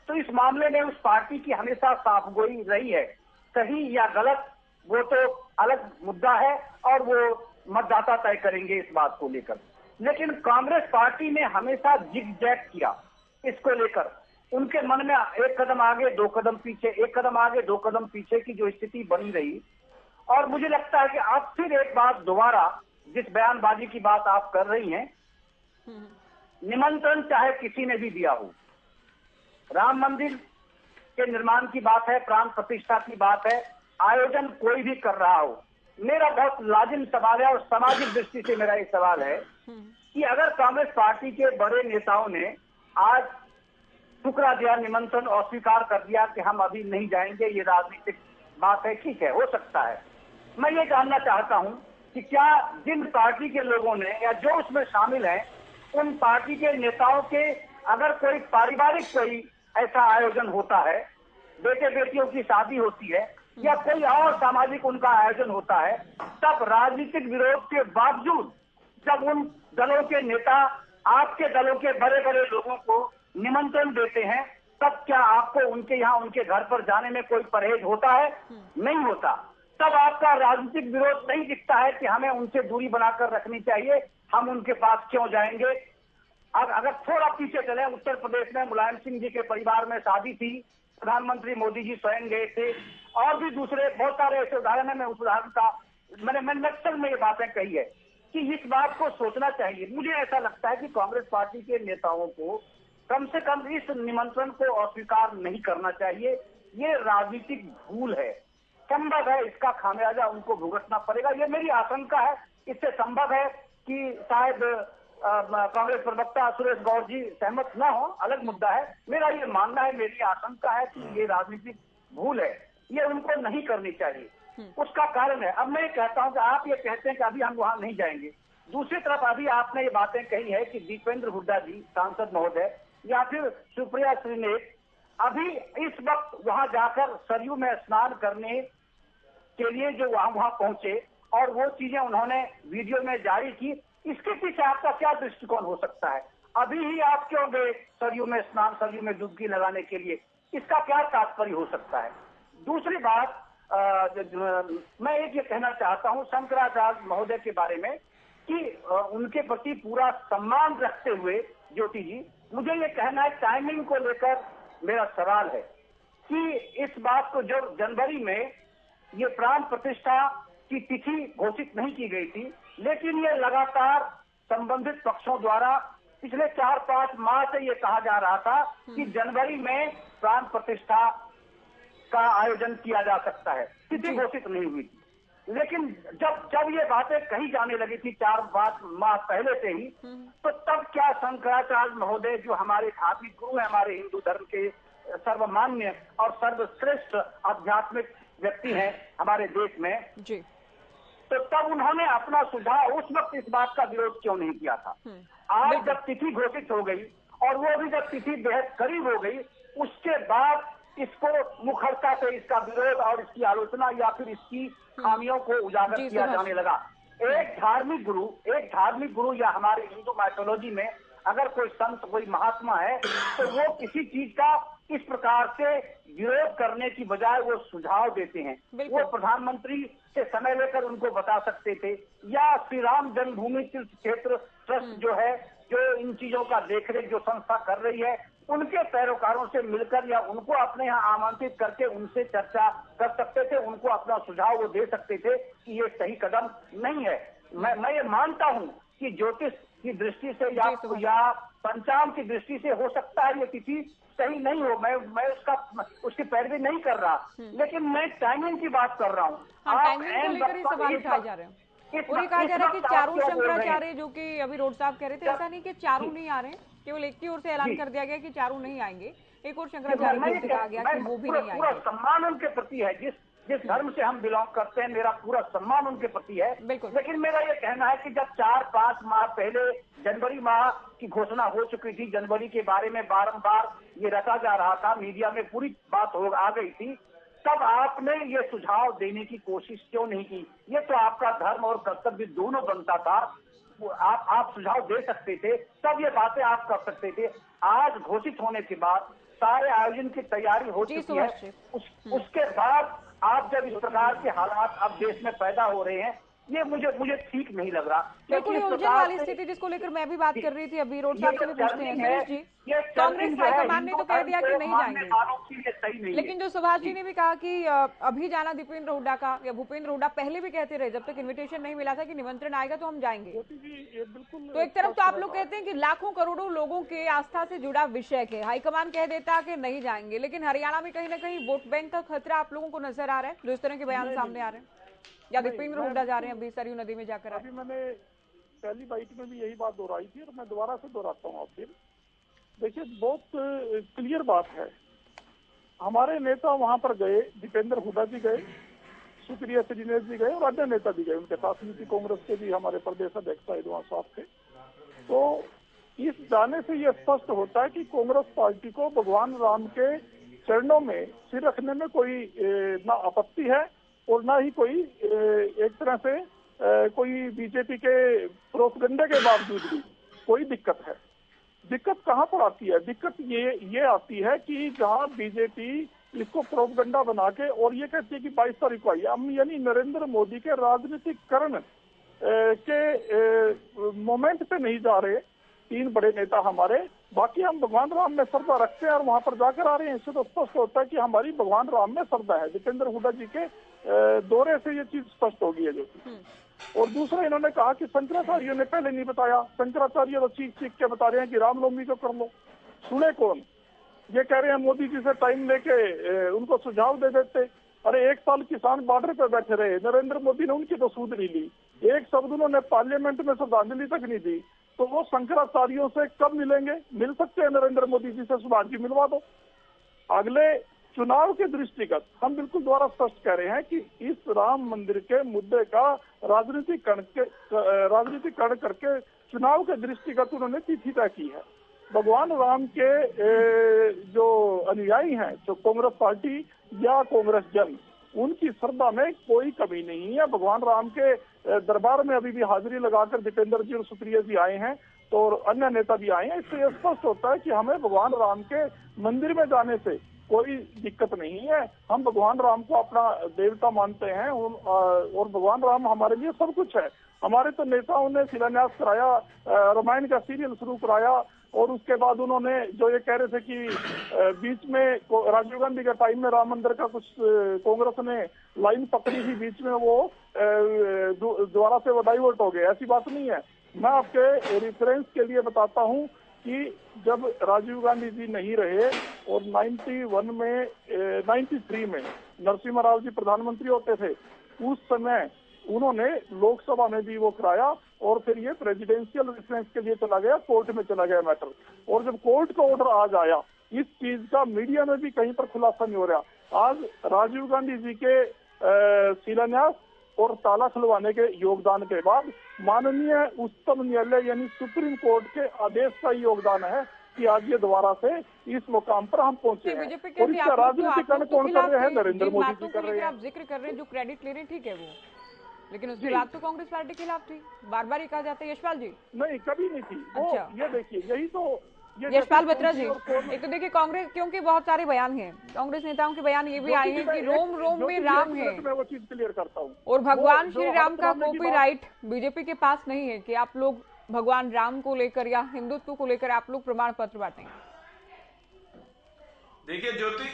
तो इस मामले में उस पार्टी की हमेशा साफगोई रही है। सही या गलत वो तो अलग मुद्दा है और वो मतदाता तय करेंगे इस बात को लेकर। लेकिन कांग्रेस पार्टी ने हमेशा जिग-जैग किया इसको लेकर। उनके मन में एक कदम आगे दो कदम पीछे, एक कदम आगे दो कदम पीछे की जो स्थिति बनी रही। और मुझे लगता है कि अब फिर एक बात दोबारा, जिस बयानबाजी की बात आप कर रही हैं, निमंत्रण चाहे किसी ने भी दिया हो, राम मंदिर के निर्माण की बात है, प्राण प्रतिष्ठा की बात है, आयोजन कोई भी कर रहा हो, मेरा बहुत लाजिम सवाल है और सामाजिक दृष्टि से मेरा ये सवाल है कि अगर कांग्रेस पार्टी के बड़े नेताओं ने आज ठुकरा दिया, निमंत्रण अस्वीकार कर दिया कि हम अभी नहीं जाएंगे, ये राजनीतिक बात है, ठीक है, हो सकता है। मैं ये जानना चाहता हूं कि क्या जिन पार्टी के लोगों ने या जो उसमें शामिल हैं, उन पार्टी के नेताओं के अगर कोई पारिवारिक कोई ऐसा आयोजन होता है, बेटे बेटियों की शादी होती है या कोई और सामाजिक उनका आयोजन होता है, तब राजनीतिक विरोध के बावजूद जब उन दलों के नेता आपके दलों के बड़े बड़े लोगों को निमंत्रण देते हैं, तब क्या आपको उनके यहाँ उनके घर पर जाने में कोई परहेज होता है? नहीं होता। तब आपका राजनीतिक विरोध नहीं दिखता है कि हमें उनसे दूरी बनाकर रखनी चाहिए, हम उनके पास क्यों जाएंगे। अगर थोड़ा पीछे चले, उत्तर प्रदेश में मुलायम सिंह जी के परिवार में शादी थी, प्रधानमंत्री मोदी जी स्वयं गए थे, और भी दूसरे बहुत सारे ऐसे उदाहरण है। मैं उस उदाहरण का मैंने नक्सल में ये बातें कही है कि इस बात को सोचना चाहिए। मुझे ऐसा लगता है कि कांग्रेस पार्टी के नेताओं को कम से कम इस निमंत्रण को अस्वीकार नहीं करना चाहिए। ये राजनीतिक भूल है, संभव है इसका खामियाजा उनको भुगतना पड़ेगा, ये मेरी आशंका है। इससे संभव है कि शायद कांग्रेस प्रवक्ता सुरेश गौर जी सहमत न हो, अलग मुद्दा है। मेरा ये मानना है, मेरी आशंका है कि ये राजनीतिक भूल है, ये उनको नहीं करनी चाहिए। उसका कारण है, अब मैं ये कहता हूं कि आप ये कहते हैं कि अभी हम वहां नहीं जाएंगे, दूसरी तरफ अभी आपने ये बातें कही है कि दीपेंद्र हुड्डा जी सांसद महोदय या फिर सुप्रिया श्रीनेत अभी इस वक्त वहां जाकर सरयू में स्नान करने के लिए जो वहां पहुंचे और वो चीजें उन्होंने वीडियो में जारी की, इसके पीछे आपका क्या दृष्टिकोण हो सकता है? अभी ही आप क्यों गए सरयू में स्नान, सरयू में डुबकी लगाने के लिए? इसका क्या तात्पर्य हो सकता है? दूसरी बात मैं एक ये कहना चाहता हूं शंकराचार्य महोदय के बारे में कि उनके प्रति पूरा सम्मान रखते हुए ज्योति जी, मुझे ये कहना है, टाइमिंग को लेकर मेरा सवाल है कि इस बात को जो जनवरी में ये प्राण प्रतिष्ठा की तिथि घोषित नहीं की गई थी, लेकिन ये लगातार संबंधित पक्षों द्वारा पिछले 4-5 माह से ये कहा जा रहा था कि जनवरी में प्राण प्रतिष्ठा का आयोजन किया जा सकता है, तिथि घोषित नहीं हुई थी। लेकिन जब ये बातें कही जाने लगी थी 4-5 माह पहले से ही, तो तब क्या शंकराचार्य महोदय जो हमारे धार्मिक गुरु हैं, हमारे हिंदू धर्म के सर्वमान्य और सर्वश्रेष्ठ आध्यात्मिक व्यक्ति हैं हमारे देश में जी, तो तब उन्होंने अपना सुझाव उस वक्त इस बात का विरोध क्यों नहीं किया था? आज जब तिथि घोषित हो गई और वो भी जब तिथि बेहद करीब हो गई, उसके बाद इसको मुखरता से इसका विरोध और इसकी आलोचना या फिर इसकी खामियों को उजागर किया जाने लगा। एक धार्मिक गुरु या हमारे हिंदू माइथोलॉजी में अगर कोई संत, कोई महात्मा है, तो वो किसी चीज का इस प्रकार से विरोध करने की बजाय वो सुझाव देते हैं। वो प्रधानमंत्री से समय लेकर उनको बता सकते थे, या श्री राम जन्मभूमि तीर्थ क्षेत्र ट्रस्ट जो है, जो इन चीजों का देखरेख जो संस्था कर रही है, उनके पैरोकारों से मिलकर या उनको अपने यहाँ आमंत्रित करके उनसे चर्चा कर सकते थे, उनको अपना सुझाव वो दे सकते थे कि ये सही कदम नहीं है। मैं ये मानता हूँ कि ज्योतिष की दृष्टि से या पंचांग की दृष्टि से हो सकता है ये तिथि सही नहीं हो, मैं उसकी पैरवी नहीं कर रहा, लेकिन मैं टाइमिंग की बात कर रहा हूँ। सवाल उठाए जा रहे हैं, वो ये कहा जा रहा है कि चारों शंकराचार्य जो कि अभी रोड साहब कह रहे थे, ऐसा नहीं कि चारों नहीं आ रहे हैं, केवल एक की ओर से ऐलान कर दिया गया कि चारों नहीं आएंगे, एक और शंकराचार्य से कहा गया कि वो भी नहीं आएंगे। पूरा सम्मान उनके प्रति है, जिस धर्म से हम बिलोंग करते हैं, मेरा पूरा सम्मान उनके प्रति है। लेकिन मेरा ये कहना है कि जब 4-5 माह पहले जनवरी माह की घोषणा हो चुकी थी, जनवरी के बारे में बारंबार ये रटा जा रहा था, मीडिया में पूरी बात आ गई थी, तब आपने ये सुझाव देने की कोशिश क्यों नहीं की? ये तो आपका धर्म और कर्तव्य दोनों बनता था, आप सुझाव दे सकते थे, तब ये बातें आप कर सकते थे। आज घोषित होने के बाद सारे आयोजन की तैयारी हो चुकी है, उसके बाद आप जब इस प्रकार के हालात अब देश में पैदा हो रहे हैं, ये मुझे ठीक नहीं लग रहा। बिल्कुल उलझन वाली स्थिति जिसको लेकर मैं भी बात कर रही थी अभी रोड साहब से भी पूछते हैं। सुरेश जी, कांग्रेस हाईकमान ने तो कह दिया कि नहीं जाएंगे, लेकिन जो सुभाष जी ने भी कहा कि अभी जाना दीपेंद्र हुड्डा का या भूपेंद्र हुड्डा पहले भी कहते रहे जब तक इन्विटेशन नहीं मिला था कि निमंत्रण आएगा तो हम जाएंगे। तो एक तरफ तो आप लोग कहते हैं कि लाखों करोड़ों लोगों के आस्था से जुड़ा विषय है, हाईकमान कह देता कि नहीं जाएंगे, लेकिन हरियाणा में कहीं ना कहीं वोट बैंक का खतरा आप लोगों को नजर आ रहा है जो इस तरह के बयान सामने आ रहे हैं, या दीपेंद्र हुड्डा जा रहे हैं अभी सरयू नदी में जाकर? अभी मैंने पहली बाइट में भी यही बात दोहराई थी और मैं दोबारा से दोहराता हूँ। आप फिर देखिए, बहुत क्लियर बात है, हमारे नेता वहां पर गए, दीपेंद्र हुड्डा जी गए, सुप्रिया दिनेश जी गए और अन्य नेता भी गए, उनके साथ नीति कांग्रेस के भी हमारे प्रदेश अध्यक्ष साहिद साहब थे। तो इस जाने से ये स्पष्ट होता है कि कांग्रेस पार्टी को भगवान राम के चरणों में सिर रखने में कोई ना आपत्ति है और ना ही कोई एक तरह से कोई बीजेपी के प्रोपगंडे के बावजूद भी कोई दिक्कत है। दिक्कत कहाँ पर आती है? दिक्कत ये आती है कि जहाँ बीजेपी इसको प्रोपगंडा बना के और ये कहती है कि 22 तारीख को आइए, हम यानी नरेंद्र मोदी के राजनीतिकरण के मोमेंट पे नहीं जा रहे तीन बड़े नेता हमारे, बाकी हम भगवान राम में श्रद्धा रखते हैं और वहां पर जाकर आ रहे हैं। इससे तो स्पष्ट होता है कि हमारी भगवान राम में श्रद्धा है। दीपेंद्र हुड्डा जी के दौरे से ये चीज स्पष्ट हो गई है। जो और दूसरा, इन्होंने कहा कि शंकराचार्य ने पहले नहीं बताया, शंकराचार्य तो चीख चीख के बता रहे हैं कि रामनवमी को कर लो। सुने कौन? ये कह रहे हैं मोदी जी से टाइम लेके उनको सुझाव दे देते। अरे 1 साल किसान बॉर्डर पे बैठे रहे, नरेंद्र मोदी ने उनकी तो सूद नहीं ली, एक शब्द उन्होंने पार्लियामेंट में श्रद्धांजलि तक नहीं दी। तो वो शंकराचार्यों से कब मिलेंगे? मिल सकते हैं नरेंद्र मोदी जी से, सुभाष जी मिलवा दो। अगले चुनाव के दृष्टिगत हम बिल्कुल द्वारा स्पष्ट कह रहे हैं कि इस राम मंदिर के मुद्दे का राजनीतिकरण करके चुनाव के दृष्टिगत उन्होंने तिथि तय की है। भगवान राम के जो अनुयायी हैं, जो कांग्रेस पार्टी या कांग्रेस जन, उनकी श्रद्धा में कोई कमी नहीं है। भगवान राम के दरबार में अभी भी हाजिरी लगाकर दीपेंद्र जी और सुप्रिया जी आए हैं, तो और अन्य नेता भी आए हैं। इससे यह स्पष्ट होता है कि हमें भगवान राम के मंदिर में जाने से कोई दिक्कत नहीं है। हम भगवान राम को अपना देवता मानते हैं और भगवान राम हमारे लिए सब कुछ है। हमारे तो नेताओं ने शिलान्यास कराया, रामायण का सीरियल शुरू कराया, और उसके बाद उन्होंने जो ये कह रहे थे कि बीच में राजीव गांधी के टाइम में राम मंदिर का कुछ कांग्रेस ने लाइन पकड़ी थी बीच में, वो दोबारा से वो डाइवर्ट हो गए। ऐसी बात नहीं है। मैं आपके रेफरेंस के लिए बताता हूँ कि जब राजीव गांधी जी नहीं रहे और 93 में नरसिम्हा राव जी प्रधानमंत्री होते थे, उस समय उन्होंने लोकसभा में भी वो कराया और फिर ये प्रेसिडेंशियल रेफरेंस के लिए चला गया, कोर्ट में चला गया मैटर। और जब कोर्ट का ऑर्डर आज आया, इस चीज का मीडिया में भी कहीं पर खुलासा नहीं हो रहा। आज राजीव गांधी जी के शिलान्यास और ताला खुलवाने के योगदान के बाद माननीय उच्चतम न्यायालय यानी सुप्रीम कोर्ट के आदेश का योगदान है कि आज ये दोबारा से इस मुकाम पर हम पहुंचे हैं। और इसका राजनीतिकरण कौन कर रहे हैं? नरेंद्र मोदी जी कर रहे हैं। आप जिक्र कर रहे हैं, जो क्रेडिट ले रहे हैं, ठीक है वो, लेकिन उसके बाद तो कांग्रेस पार्टी के खिलाफ थी, बार बार ही कहा जाता है। यशपाल जी नहीं, कभी नहीं थी। अच्छा, ये देखिए, यही तो यशपाल बत्रा जी, एक तो देखिए कांग्रेस, क्योंकि बहुत सारे बयान हैं, कांग्रेस नेताओं के बयान ये भी आए हैं कि रोम रोम में राम है। मैं वो चीज क्लियर करता हूँ, और भगवान श्री राम का कॉपीराइट बीजेपी के पास नहीं है कि आप लोग भगवान राम को लेकर या हिंदुत्व को लेकर आप लोग प्रमाण पत्र बांटें। देखिए ज्योति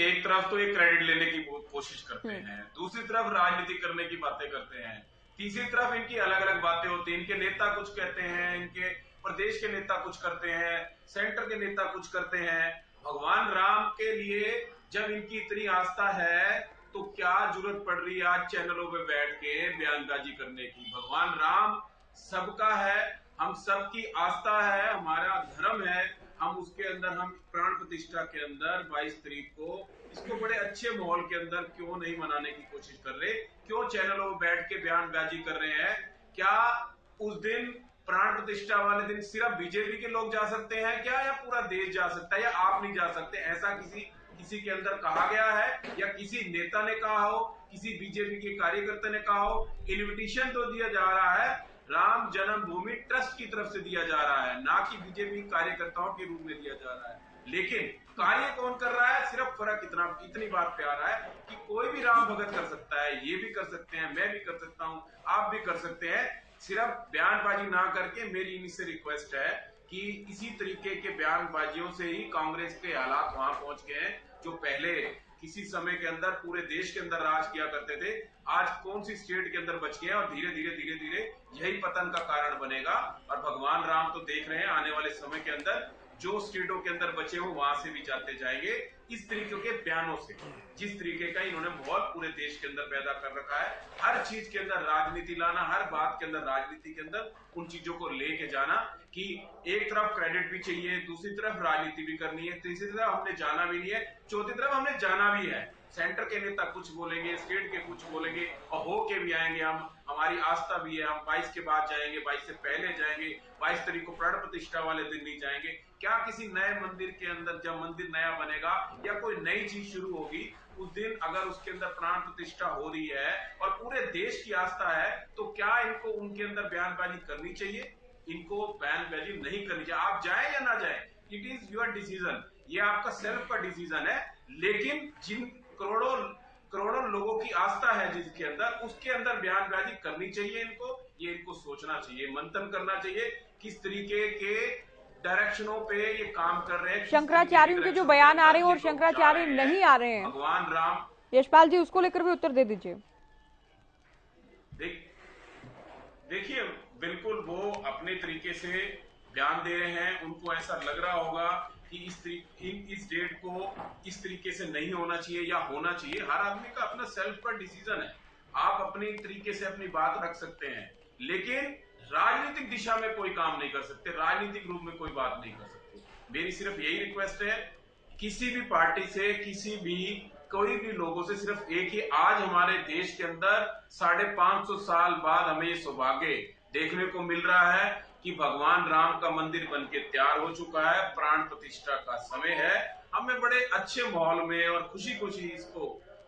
एक तरफ तो ये क्रेडिट लेने की कोशिश करते हैं, दूसरी तरफ राजनीति करने की बातें करते हैं, तीसरी तरफ इनकी अलग अलग बातें होती हैं। इनके नेता कुछ कहते हैं, इनके प्रदेश के नेता कुछ करते हैं, सेंटर के नेता कुछ करते हैं। भगवान राम के लिए जब इनकी इतनी आस्था है तो क्या जरूरत पड़ रही है आज चैनलों पे बैठ के बयानबाजी करने की? भगवान राम सबका है, हम सबकी आस्था है, हमारा धर्म है, हम उसके अंदर हम प्राण प्रतिष्ठा के अंदर 22 तारीख को इसको बड़े अच्छे माहौल के अंदर क्यों नहीं मनाने की कोशिश कर रहे? क्यों चैनलों में बैठ के बयानबाजी कर रहे हैं? क्या उस दिन प्राण प्रतिष्ठा वाले दिन सिर्फ बीजेपी के लोग जा सकते हैं क्या, या पूरा देश जा सकता है, या आप नहीं जा सकते? ऐसा किसी के अंदर कहा गया है या किसी नेता ने कहा हो, किसी बीजेपी के कार्यकर्ता ने कहा हो? इन्विटेशन तो दिया जा रहा है राम जन्मभूमि ट्रस्ट की तरफ से दिया जा रहा है, ना कि बीजेपी कार्यकर्ताओं के रूप में दिया जा रहा है। लेकिन कार्य कौन कर रहा है, सिर्फ फर्क इतनी बात पे आ रहा है कि कोई भी राम भगत कर सकता है, ये भी कर सकते हैं, मैं भी कर सकता हूं, आप भी कर सकते हैं। सिर्फ बयानबाजी ना करके मेरी इनसे रिक्वेस्ट है कि इसी तरीके के बयानबाजियों से ही कांग्रेस के हालात वहां पहुंच गए हैं जो पहले किसी समय के अंदर पूरे देश के अंदर राज किया करते थे, आज कौन सी स्टेट के अंदर बच गए हैं और धीरे धीरे यही पतन का कारण बनेगा। और भगवान राम तो देख रहे हैं आने वाले समय के अंदर जो स्टेटों के अंदर बचे हो वहां से भी जाते जाएंगे। इस तरीके के बयानों से जिस तरीके का इन्होंने माहौल पूरे देश के अंदर पैदा कर रखा है, हर चीज के अंदर राजनीति लाना, हर बात के अंदर राजनीति के अंदर उन चीजों को लेके जाना कि एक तरफ क्रेडिट भी चाहिए, दूसरी तरफ राजनीति भी करनी है, तीसरी तरफ हमने जाना भी नहीं है, चौथी तरफ हमने जाना भी है। सेंटर के नेता कुछ बोलेंगे, स्टेट के कुछ बोलेंगे और हो के भी आएंगे। हम, हमारी आस्था भी है, हम 22 के बाद जाएंगे, 22 से पहले जाएंगे, 22 तारीख को प्राण प्रतिष्ठा वाले दिन नहीं जाएंगे। क्या किसी नए मंदिर के अंदर जब मंदिर नया बनेगा या कोई नई चीज शुरू होगी, उस दिन अगर उसके अंदर प्राण प्रतिष्ठा हो रही है और पूरे देश की आस्था है, तो क्या इनको उनके अंदर बयानबाजी करनी चाहिए? इनको बयानबाजी नहीं करनी चाहिए। आप जाए या ना जाए, इट इज योर डिसीजन, ये आपका सेल्फ का डिसीजन है। लेकिन जिन करोड़ों लोगों की आस्था है जिसके अंदर, उसके अंदर बयानबाजी करनी चाहिए इनको सोचना चाहिए, मंथन करना चाहिए किस तरीके के डायरेक्शनों पे ये काम कर रहे हैं। शंकराचार्य के जो बयान आ रहे हैं और शंकराचार्य नहीं आ रहे हैं, भगवान राम, यशपाल जी उसको लेकर भी उत्तर दे दीजिए। देखिए, बिल्कुल वो अपने तरीके से बयान दे रहे हैं, उनको ऐसा लग रहा होगा कि इस डेट को इस तरीके से नहीं होना चाहिए या होना चाहिए। हर आदमी का अपना सेल्फ का डिसीजन है, आप अपने तरीके से अपनी बात रख सकते हैं, लेकिन राजनीतिक दिशा में कोई काम नहीं कर सकते, राजनीतिक रूप में कोई बात नहीं कर सकते। मेरी सिर्फ यही रिक्वेस्ट है, किसी भी पार्टी से, किसी भी कोई भी लोगों से सिर्फ एक ही, आज हमारे देश के अंदर 550 साल बाद हमें ये सौभाग्य देखने को मिल रहा है कि भगवान राम का मंदिर बनके तैयार हो चुका है, प्राण प्रतिष्ठा का समय है। हमें बड़े अच्छे माहौल में और खुशी खुशी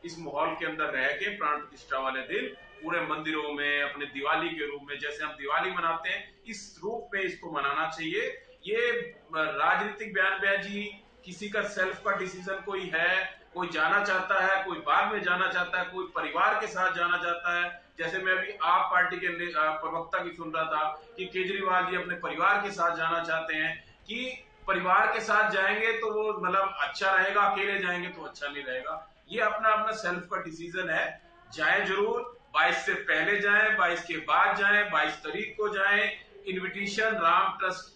इस माहौल के अंदर रह के प्राण प्रतिष्ठा वाले दिन पूरे मंदिरों में अपने दिवाली के रूप में, जैसे हम दिवाली मनाते हैं, इस रूप में इसको मनाना चाहिए। ये राजनीतिक बयानबाजी, किसी का सेल्फ का डिसीजन कोई है, कोई जाना चाहता है, कोई बाद में जाना चाहता है, कोई परिवार के साथ जाना चाहता है। जैसे मैं अभी आप पार्टी के प्रवक्ता की सुन रहा था कि केजरीवाल जी अपने परिवार के साथ जाना चाहते हैं, कि परिवार के साथ जाएंगे तो वो मतलब अच्छा रहेगा, अकेले जाएंगे तो अच्छा नहीं रहेगा। ये अपना अपना सेल्फ का डिसीजन है। जाए जरूर, 22 से पहले जाएं, 22 के बाद जाएं, 22 तारीख को जाएं। इन्विटेशन राम ट्रस्ट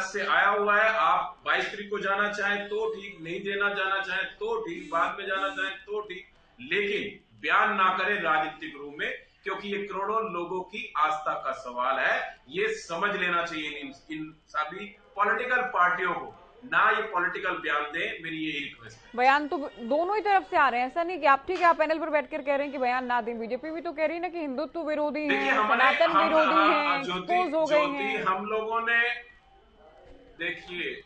से आया हुआ है। आप 22 तारीख को जाना चाहें तो ठीक, नहीं देना जाना चाहें तो ठीक, बाद में जाना चाहें तो ठीक, लेकिन बयान ना करें राजनीतिक रूप में, क्योंकि ये करोड़ों लोगों की आस्था का सवाल है। ये समझ लेना चाहिए इन सभी पॉलिटिकल पार्टियों को, ना ये पॉलिटिकल बयान दें, मेरी यही रिक्वेस्ट है। बयान तो दोनों ही तरफ से आ रहे हैं, ऐसा नहीं कि आप ठीक है आप पैनल पर बैठकर कह रहे हैं कि बयान ना दें। बीजेपी भी तो कह रही है ना कि हिंदुत्व विरोधी है, सनातन विरोधी है, एक्सपोज हो गए हैं। हम लोगों ने देखिए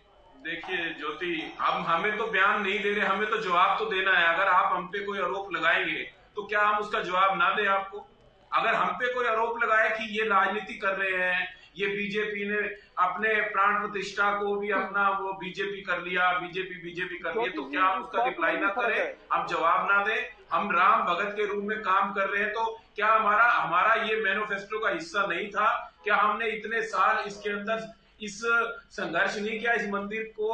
ज्योति, अब हमें तो बयान नहीं दे रहे, हमें तो जवाब तो देना है। अगर आप हम पे कोई आरोप लगाएंगे तो क्या हम उसका जवाब ना दें आपको? अगर हम पे कोई आरोप लगाए कि ये राजनीति कर रहे हैं, ये बीजेपी ने अपने प्राण प्रतिष्ठा को भी अपना वो बीजेपी कर लिया, बीजेपी कर लिया, तो क्या हम उसका रिप्लाई ना करें, हम जवाब ना दें? हम राम भगत के रूप में काम कर रहे हैं, तो क्या हमारा ये मैनिफेस्टो का हिस्सा नहीं था? क्या हमने इतने साल इसके अंदर इस संघर्ष नहीं किया? इस मंदिर को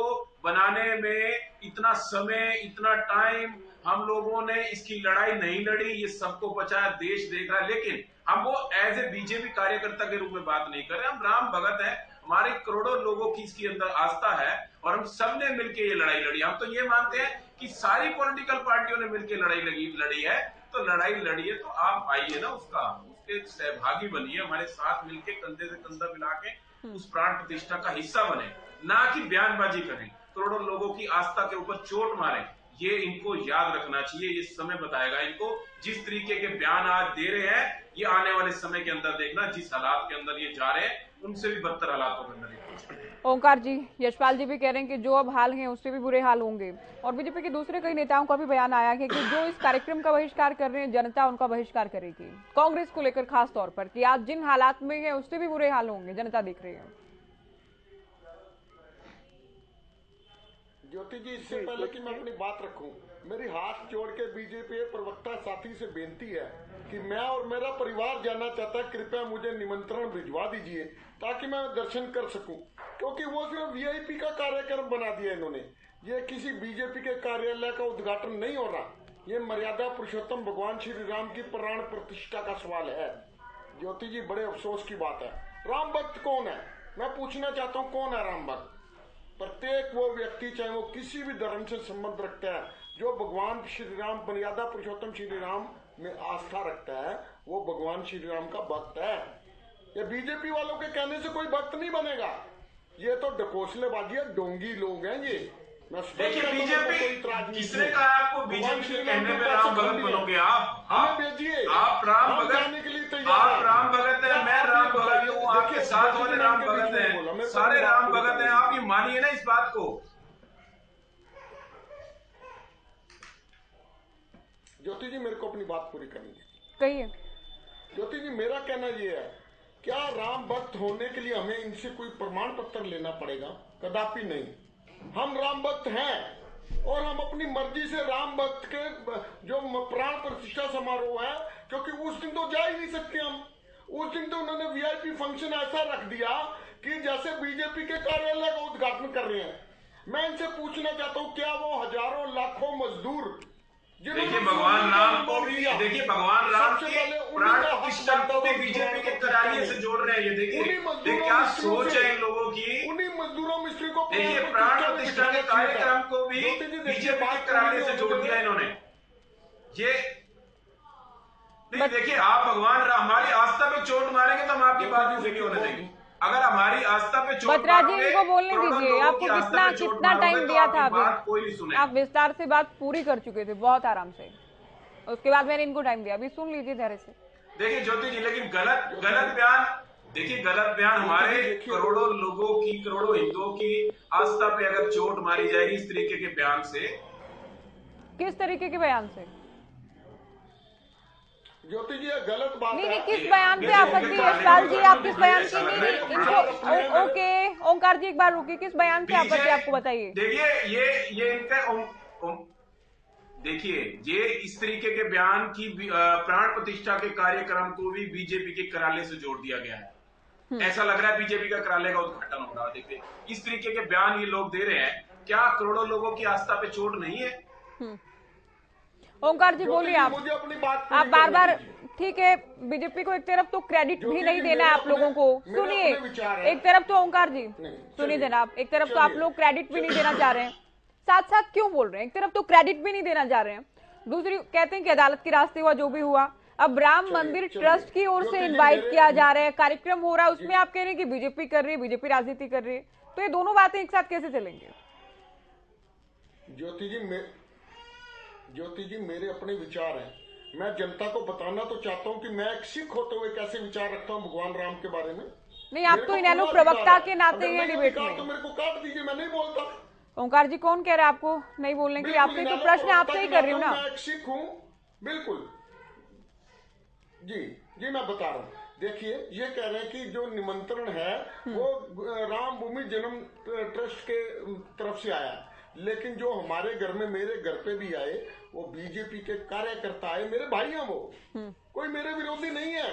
बनाने में इतना समय, इतना टाइम हम लोगों ने इसकी लड़ाई नहीं लड़ी, ये सबको बचाया, देश देख रहा है। लेकिन हम वो एज ए बीजेपी कार्यकर्ता के रूप में बात नहीं कर रहे, हम राम भगत हैं, हमारे करोड़ों लोगों की इसके अंदर आस्था है और हम सबने मिलकर ये लड़ाई लड़ी। हम तो ये मानते हैं कि सारी पॉलिटिकल पार्टियों ने मिलकर लड़ाई लड़ी है, तो लड़ाई लड़िए, तो आप आइए ना उसके सहभागी बनिए, हमारे साथ मिलकर कंधे से कंधा मिला के उस प्राण प्रतिष्ठा का हिस्सा बने, ना कि बयानबाजी करें, करोड़ों लोगों की आस्था के ऊपर चोट मारें। ये इनको याद रखना चाहिए, ये समय बताएगा इनको। जिस तरीके के बयान आज दे रहे हैं, ये आने वाले समय के अंदर देखना, जिस हालात के अंदर ये जा रहे हैं उनसे भी बदतर हालातों के अंदर ये। ओंकार जी, यशपाल जी भी कह रहे हैं कि जो अब हाल हैं उससे भी बुरे हाल होंगे, और बीजेपी के दूसरे कई नेताओं का भी बयान आया है कि जो इस कार्यक्रम का बहिष्कार कर रहे हैं जनता उनका बहिष्कार करेगी, कांग्रेस को लेकर खास तौर पर, कि आज जिन हालात में है उससे भी बुरे हाल होंगे, जनता देख रही है। ज्योति जी, इससे पहले कि मैं अपनी बात रखूं, मेरी हाथ जोड़ के बीजेपी प्रवक्ता साथी से बेनती है कि मैं और मेरा परिवार जाना चाहता है, कृपया मुझे निमंत्रण भिजवा दीजिए ताकि मैं दर्शन कर सकूं, क्योंकि वो सिर्फ वीआईपी का कार्यक्रम बना दिया इन्होंने। ये किसी बीजेपी के कार्यालय का उद्घाटन नहीं हो रहा, ये मर्यादा पुरुषोत्तम भगवान श्री राम की प्राण प्रतिष्ठा का सवाल है। ज्योति जी, बड़े अफसोस की बात है। राम भक्त कौन है? मैं पूछना चाहता हूँ, कौन है राम भक्त? प्रत्येक वो व्यक्ति, चाहे वो किसी भी धर्म से संबंध रखता है, जो भगवान श्री राम, मर्यादा पुरुषोत्तम श्री राम में आस्था रखता है, वो भगवान श्री राम का भक्त है। ये बीजेपी वालों के कहने से कोई भक्त नहीं बनेगा। ये तो ढकोसलेबाजी है, डोंगी लोग हैं ये। देखिए, बीजेपी किसने कहा आपको बीजेपी के कहने पे राम भगत बनोगे? आप भेजिए, आप राम भगत, आप राम भगत है, मैं राम भगत हूँ, आपके साथ वाले राम भगत हैं, सारे राम भगत हैं। आप ये मानिए ना इस बात को। ज्योति जी, मेरे को अपनी बात पूरी करनी है। कहिए। ज्योति जी, मेरा कहना ये है, क्या राम भक्त होने के लिए हमें इनसे कोई प्रमाण पत्र लेना पड़ेगा? कदापि नहीं। हम राम भक्त हैं और हम अपनी मर्जी से राम भक्त के जो प्राण प्रतिष्ठा समारोह है, क्योंकि उस दिन तो जा ही नहीं सकते हम। उस दिन तो उन्होंने वीआईपी फंक्शन ऐसा रख दिया कि जैसे बीजेपी के कार्यालय का उद्घाटन कर रहे हैं। मैं इनसे पूछना चाहता हूँ, क्या वो हजारों लाखों मजदूर, देखिए भगवान राम को भी, देखिए भगवान राम की प्राण प्रतिष्ठा को भी बीजेपी के कार्यालय से जोड़ रहे हैं। ये देखिए क्या सोच है इन लोगों की। उन्हीं मजदूरों मिस्त्री को, देखिए प्राण प्रतिष्ठा के कार्यक्रम को भी बीजेपी के कार्यालय से जोड़ दिया इन्होंने। ये नहीं, देखिए आप भगवान राम, हमारी आस्था पे चोट मारेंगे तो हम आपकी बात पूरी नहीं होने देंगे। अगर हमारी आस्था पे चोट मारेंगे, इनको बोलने दीजिए। आपको कितना टाइम दिया था अभी? कोई नहीं सुने। आप विस्तार से बात पूरी कर चुके थे बहुत आराम से, उसके बाद मैंने इनको टाइम दिया। अभी सुन लीजिए धैर्य से। देखिए ज्योति जी, लेकिन गलत बयान, देखिए गलत बयान हमारे करोड़ों लोगों की, करोड़ों हिंदुओं की आस्था पे अगर चोट मारी जाएगी इस तरीके के बयान से। किस तरीके के बयान से? ज्योति जी, गलत बात है। नहीं, किस बयान पे आपत्ति है यशपाल जी? आप किस बयान की? नहीं, इनको ओके ओंकार जी, एक बार रुकिए। किस बयान पे आपत्ति आपको बताइए? देखिए ये इनका देखिए ये इस तरीके के बयान की प्राण प्रतिष्ठा के कार्यक्रम को भी बीजेपी के कार्यालय से जोड़ दिया गया है। ऐसा लग रहा है बीजेपी का कार्यालय का उद्घाटन हो रहा है। देखिए इस तरीके के बयान ये लोग दे रहे हैं, क्या करोड़ों लोगों की आस्था पे चोट नहीं है? ओंकार जी बोलिए। आप मुझे अपनी बात आप बार ठीक है, बीजेपी को एक तरफ तो क्रेडिट भी नहीं देना है आप लोगों को। सुनिए, एक तरफ तो ओंकार जी सुनिए जनाब, एक तरफ तो आप लोग क्रेडिट भी नहीं देना चाह रहे हैं, साथ साथ क्यों बोल रहे हैं? एक तरफ तो क्रेडिट भी नहीं देना चाह रहे हैं, दूसरी कहते हैं कि अदालत के रास्ते हुआ जो भी हुआ। अब राम मंदिर ट्रस्ट की ओर से इनवाइट किया जा रहा है, कार्यक्रम हो रहा है, उसमें आप कह रहे हैं कि बीजेपी कर रही है, बीजेपी राजनीति कर रही है, तो ये दोनों बातें एक साथ कैसे चलेंगे? ज्योति जी, मेरे अपने विचार हैं। मैं जनता को बताना तो चाहता हूं कि मैं एक सिख होते हुए कैसे विचार रखता हूं भगवान राम के बारे में। नहीं, आप तो इनेलो प्रवक्ता के नाते हैं डिबेट में, तो मेरे को काट दीजिए, मैं नहीं बोलता। ओंकार जी, कौन कह रहा है आपको नहीं बोलने के लिए? आपसे तो प्रश्न आपसे ही कर रही हूँ ना। मैं एक सिख हूँ, बिल्कुल जी मैं बता रहा हूँ। देखिए, ये कह रहे हैं कि जो निमंत्रण है वो राम भूमि जन्म ट्रस्ट के तरफ से आया, लेकिन जो हमारे घर में, मेरे घर पे भी आए, वो बीजेपी के कार्यकर्ता आए, मेरे भाई हैं वो, कोई मेरे विरोधी नहीं है।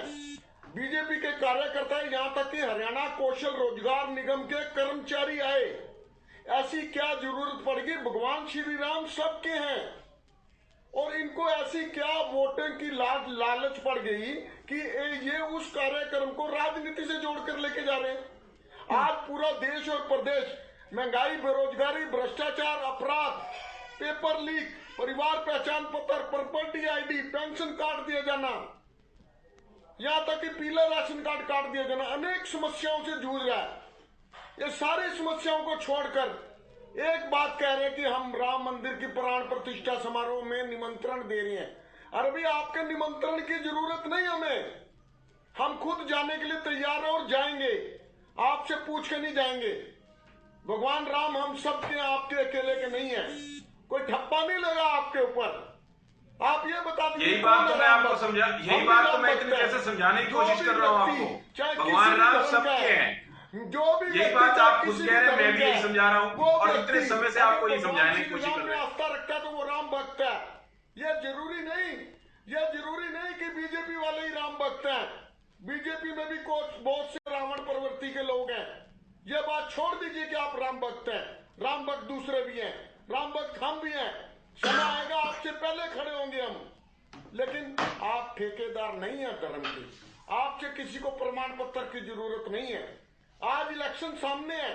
बीजेपी के कार्यकर्ता, यहाँ तक कि हरियाणा कौशल रोजगार निगम के कर्मचारी आए। ऐसी क्या जरूरत पड़ गई? भगवान श्री राम सबके हैं और इनको ऐसी क्या वोटों की लालच पड़ गई कि ये उस कार्यक्रम को राजनीति से जोड़कर लेके जा रहे हैं। आज पूरा देश और प्रदेश महंगाई, बेरोजगारी, भ्रष्टाचार, अपराध, पेपर लीक, परिवार पहचान पत्र, प्रॉपर्टी आईडी, पेंशन कार्ड दिया जाना, यहाँ तक कि पीला राशन कार्ड काट दिया जाना, अनेक समस्याओं से जूझ रहा है। ये सारी समस्याओं को छोड़कर एक बात कह रहे हैं कि हम राम मंदिर की प्राण प्रतिष्ठा समारोह में निमंत्रण दे रहे हैं। अरे भाई, आपके निमंत्रण की जरूरत नहीं हमें, हम खुद जाने के लिए तैयार हैं और जाएंगे, आपसे पूछ के नहीं जाएंगे। भगवान राम हम सबके, आपके अकेले के नहीं है, कोई ठप्पा नहीं लगा आपके ऊपर। आप ये बता दीजिए। यही बात तो मैं आपको यही बात तो मैं इतनी कैसे समझाने की कोशिश कर रहा हूँ आपको। भगवान राम सबके हैं, जो भी यही बात आप खुद कह रहे हैं, मैं भी यही समझा रहा हूँ और इतने समय से आपको ये समझाने की कोशिश कर रहे हैं। आस्था रखता है तो वो राम भक्त है। ये जरूरी नहीं कि बीजेपी वाले ही राम भक्त हैं। बीजेपी में भी बहुत से रावण प्रवृत्ति के लोग हैं। ये बात छोड़ दीजिए कि आप राम भक्त हैं। राम भक्त दूसरे भी हैं, राम भक्त हम भी हैं। समय आएगा आपसे पहले खड़े होंगे हम, लेकिन आप ठेकेदार नहीं है धर्म के। आपसे किसी को प्रमाण पत्र की जरूरत नहीं है। आज इलेक्शन सामने है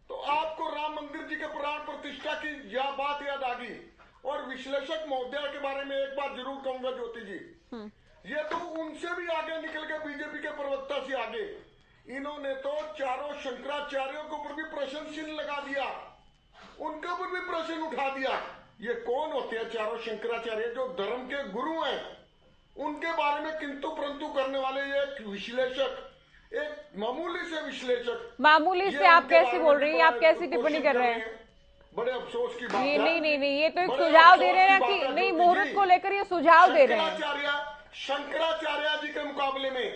तो आपको राम मंदिर जी के प्राण प्रतिष्ठा की बात याद आ गई। और विश्लेषक महोदय के बारे में एक बात जरूर कहूंगा ज्योति जी, ये तो उनसे भी आगे निकल के बीजेपी के प्रवक्ता से आगे, इन्होंने तो चारों शंकराचार्यों के ऊपर भी प्रश्न चिन्ह लगा दिया, उनके ऊपर भी प्रश्न उठा दिया। ये कौन होते हैं चारों शंकराचार्य? जो धर्म के गुरु हैं, उनके बारे में किंतु परंतु करने वाले एक विश्लेषक, एक मामूली से विश्लेषक। मामूली से आप कैसे बोल रही हैं? आप कैसी टिप्पणी कर रहे हैं? बड़े अफसोस की बात ये है। नहीं, ये तो एक सुझाव दे रहे हैं कि नहीं, मुहूर्त को लेकर ये सुझाव दे रहे हैं। शंकराचार्य जी के मुकाबले में,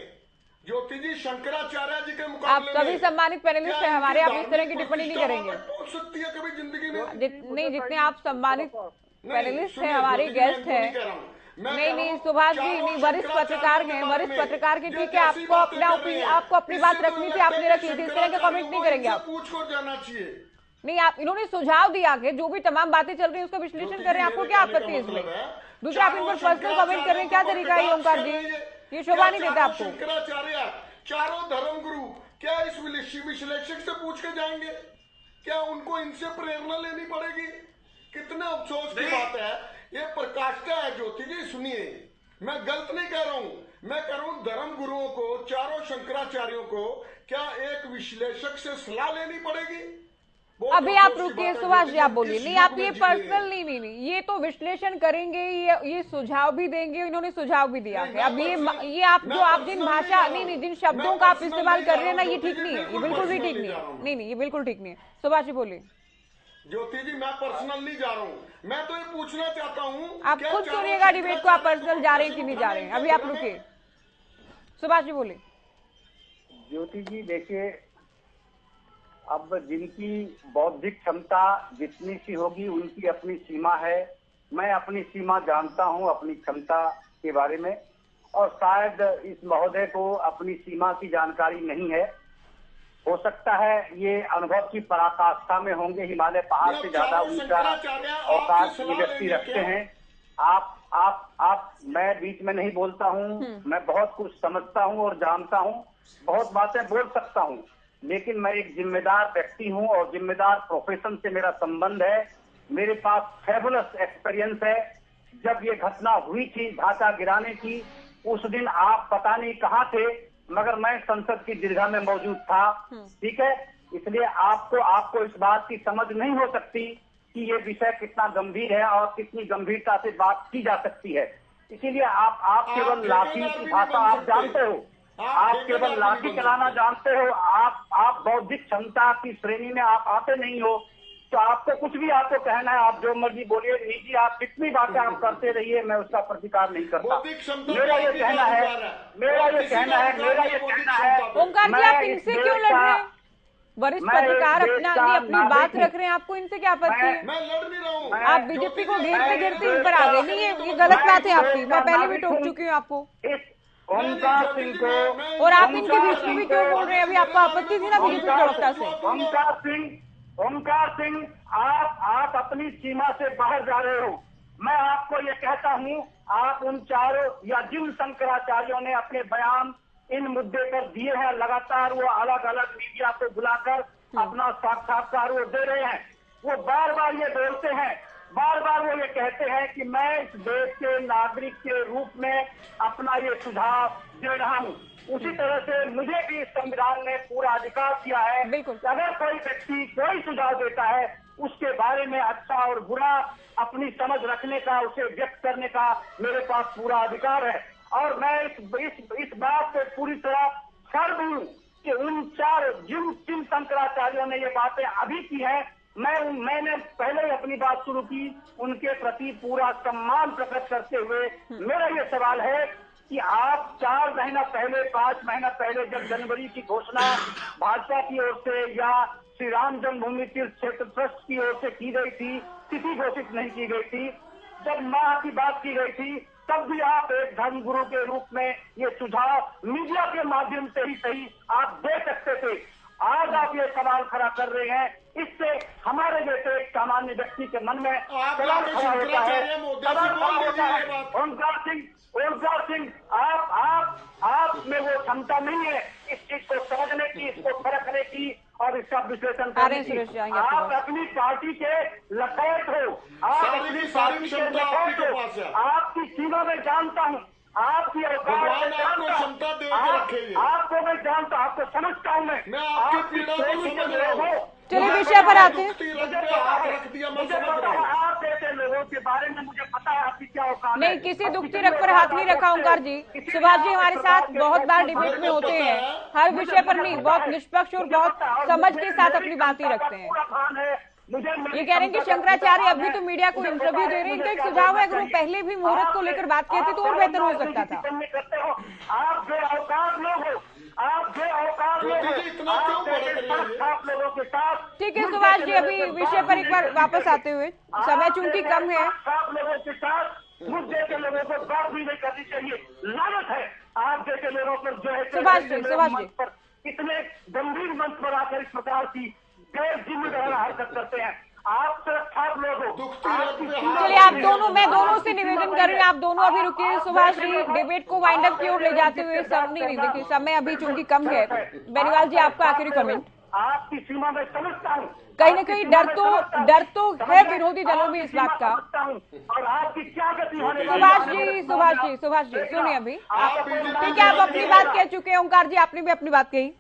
ज्योति जी, शंकराचार्य जी के आप मुकाबले सभी में सम्मानित पैनलिस्ट हैं हमारे, आप इस तरह की टिप्पणी नहीं करेंगे। पहुंच सकती है कभी जिंदगी में? नहीं, जितने आप सम्मानित पैनलिस्ट हैं, हमारे गेस्ट हैं। नहीं, सुभाष जी नहीं, वरिष्ठ पत्रकार हैं, वरिष्ठ पत्रकार के, ठीक है, आपको अपनी बात रखनी थी, आपने रखी थी। इस तरह के कमेंट नहीं करेंगे आप। पूछ कर जाना चाहिए। नहीं, आप इन्होंने सुझाव दिया कि जो भी तमाम बातें चल रही है उसका विश्लेषण कर रहे हैं, आपको क्या आपत्ति है इसमें? दूसरा, आप इन पर पर्सनल कमेंट कर रहे हैं, क्या तरीका है ओमकार जी? ये शोभा नहीं देता आपको। शंकराचार्य, चारों धर्म गुरु क्या इस विश्लेषक से पूछ के जाएंगे? क्या उनको इनसे प्रेरणा लेनी पड़ेगी? कितने अफसोस की बात है। ये प्रकाष्ठा है ज्योति जी। सुनिए, मैं गलत नहीं कह रहा हूं, मैं कह रहा हूं धर्म गुरुओं को, चारों शंकराचार्यों को क्या एक विश्लेषक से सलाह लेनी पड़ेगी? अभी आप रुकिए सुभाष जी, आप बोलिए। नहीं, आप ये पर्सनल नहीं, ये तो विश्लेषण करेंगे, ये सुझाव भी देंगे। इन्होंने सुझाव भी दिया है। अब ये आप जिन भाषा नहीं, जिन शब्दों का आप इस्तेमाल कर रहे हैं ना, ये ठीक नहीं है, ये बिल्कुल भी ठीक नहीं है। नहीं, ये बिल्कुल ठीक नहीं है। सुभाष जी बोलिए। ज्योति जी, मैं पर्सनल नहीं जा रहा हूँ, मैं तो ये पूछना चाहता हूँ। आप खुद सुनिएगा डिबेट को, आप पर्सनल जा रहे हैं कि नहीं जा रहे हैं। अभी आप रुकिए, सुभाष जी बोलिए। ज्योति जी देखिए, अब जिनकी बौद्धिक क्षमता जितनी सी होगी उनकी अपनी सीमा है। मैं अपनी सीमा जानता हूं, अपनी क्षमता के बारे में, और शायद इस महोदय को अपनी सीमा की जानकारी नहीं है। हो सकता है ये अनुभव की पराकाष्ठा में होंगे, हिमालय पहाड़ से ज्यादा ऊंचा औकात ये व्यक्ति रखते हैं। मैं बीच में नहीं बोलता हूँ, मैं बहुत कुछ समझता हूँ और जानता हूँ, बहुत बातें बोल सकता हूँ, लेकिन मैं एक जिम्मेदार व्यक्ति हूं और जिम्मेदार प्रोफेशन से मेरा संबंध है। मेरे पास फैबुलस एक्सपीरियंस है। जब ये घटना हुई थी ढाका गिराने की, उस दिन आप पता नहीं कहाँ थे, मगर मैं संसद की दीर्घा में मौजूद था। ठीक है, इसलिए आपको इस बात की समझ नहीं हो सकती कि ये विषय कितना गंभीर है और कितनी गंभीरता से बात की जा सकती है। इसीलिए आप केवल लाठी की भाषा आप जानते हो, आप केवल लाठी चलाना जानते हो, आप बौद्धिक क्षमता की श्रेणी में आप आते नहीं हो। तो आपको कुछ भी आपको कहना है, आप जो मर्जी बोलिए। निजी आप जितनी बातें आप करते रहिए, मैं उसका प्रतिकार नहीं करता। मेरा ये कहना है ओमकार जी, आप इनसे क्यों लड़ रहे हैं? वरिष्ठ पत्रकार अपनी बात रख रहे हैं, आपको इनसे क्या आपत्ति है? मैं लड़ नहीं रहा हूँ। आप बीजेपी को घेरते इन पर आ गए। नहीं, ये गलत बात है आपकी, मैं पहले भी टोक चुकी हूँ आपको। ओमकार सिंह को, और आप इनके बीच में भी क्यों बोल रहे हैं? अभी आपको आपत्ति थी ना बीजेपी प्रवक्ता से। ओमकार सिंह, आप अपनी सीमा से बाहर जा रहे हो। मैं आपको ये कहता हूँ, आप उन चारों या जिन शंकराचार्यों ने अपने बयान इन मुद्दे पर दिए हैं, लगातार वो अलग अलग मीडिया को बुलाकर अपना साक्षात्कार वो दे रहे हैं। वो बार बार ये बोलते हैं, बार बार वो ये कहते हैं कि मैं इस देश के नागरिक के रूप में अपना ये सुझाव दे रहा हूँ। उसी तरह से मुझे भी संविधान ने पूरा अधिकार दिया है। अगर कोई व्यक्ति कोई सुझाव देता है, उसके बारे में अच्छा और बुरा अपनी समझ रखने का, उसे व्यक्त करने का मेरे पास पूरा अधिकार है। और मैं इस बात से पूरी तरह सर्व हूँ कि उन चार जिन शंकराचार्यों ने ये बातें अभी की है, मैंने पहले ही अपनी बात शुरू की, उनके प्रति पूरा सम्मान प्रकट करते हुए मेरा ये सवाल है कि आप 4 महीना पहले, 5 महीना पहले जब जनवरी की घोषणा भाजपा की ओर से या श्री राम जन्मभूमि तीर्थ क्षेत्र ट्रस्ट की ओर से की गई थी, तिथि घोषित नहीं की गई थी, जब माह की बात की गई थी, तब भी आप एक धर्मगुरु के रूप में ये सुझाव मीडिया के माध्यम से ही सही आप दे सकते थे। आज आप ये सवाल खड़ा कर रहे हैं, इससे हमारे जैसे एक सामान्य व्यक्ति के मन में सवाल खड़ा होता है। ओंकार सिंह, आप में वो क्षमता नहीं है इस चीज को समझने की, इसको परखने की और इसका विश्लेषण करने की। आप अपनी पार्टी के लपेट हो, आप अपनी पार्टी के लपेट हो, आपकी सीमा में जानता हूँ, आपकी औकात आपको मैं जानता, आपको समझता हूँ मैं आपकी श्रेणी के लोग हो। चलिए विषय पर आते हैं। मुझे पता है आप जैसे लोगों के बारे में, मुझे पता है आपकी क्या औकात नहीं, किसी दुखती रग पर हाथ नहीं रखा ओंकार जी। सुभाष जी हमारे साथ बहुत बार डिबेट में होते हैं, हर विषय पर नहीं, बहुत निष्पक्ष और बहुत समझ के साथ अपनी बात ही रखते हैं। ये कह रहे हैं कि शंकराचार्य अभी तो मीडिया को इंटरव्यू दे रहे हैं, इनका एक सुझाव है अगर वो पहले भी मुहूर्त को लेकर बात कहते तो और बेहतर हो सकता था। आप जो औकात लोग हो, आप जो औकात लोग लोगों के साथ। ठीक है सुभाष जी, अभी विषय पर एक बार वापस आते हुए, समय चूंकि कम है, लोगों के साथ मुझ जैसे लोगों को बात भी नहीं करनी चाहिए। लानत है आप जैसे लोगों पर जो है सुभाष जी इतने गंभीर मंच पर आकर इस प्रकार की गैर जिम्मेदार हरकत करते हैं। आप तो छाप लोग हो। चलिए आप दोनों, मैं दोनों से निवेदन कर रही हूँ, आप दोनों अभी रुकिए। सुभाष जी डिबेट को वाइंड अप की ओर ले जाते हुए, नहीं देखिए समय अभी चूंकि कम है। बेनीवाल जी आपका आखिरी कमेंट। आपकी सीमा में समझता हूँ, कहीं न कहीं डर तो है विरोधी दलों में इस बात का। और आपकी क्या गति होने सुभाष जी सुनिए, अभी ठीक है, आप अपनी बात कह चुके हैं। ओंकार जी आपने भी अपनी बात कही,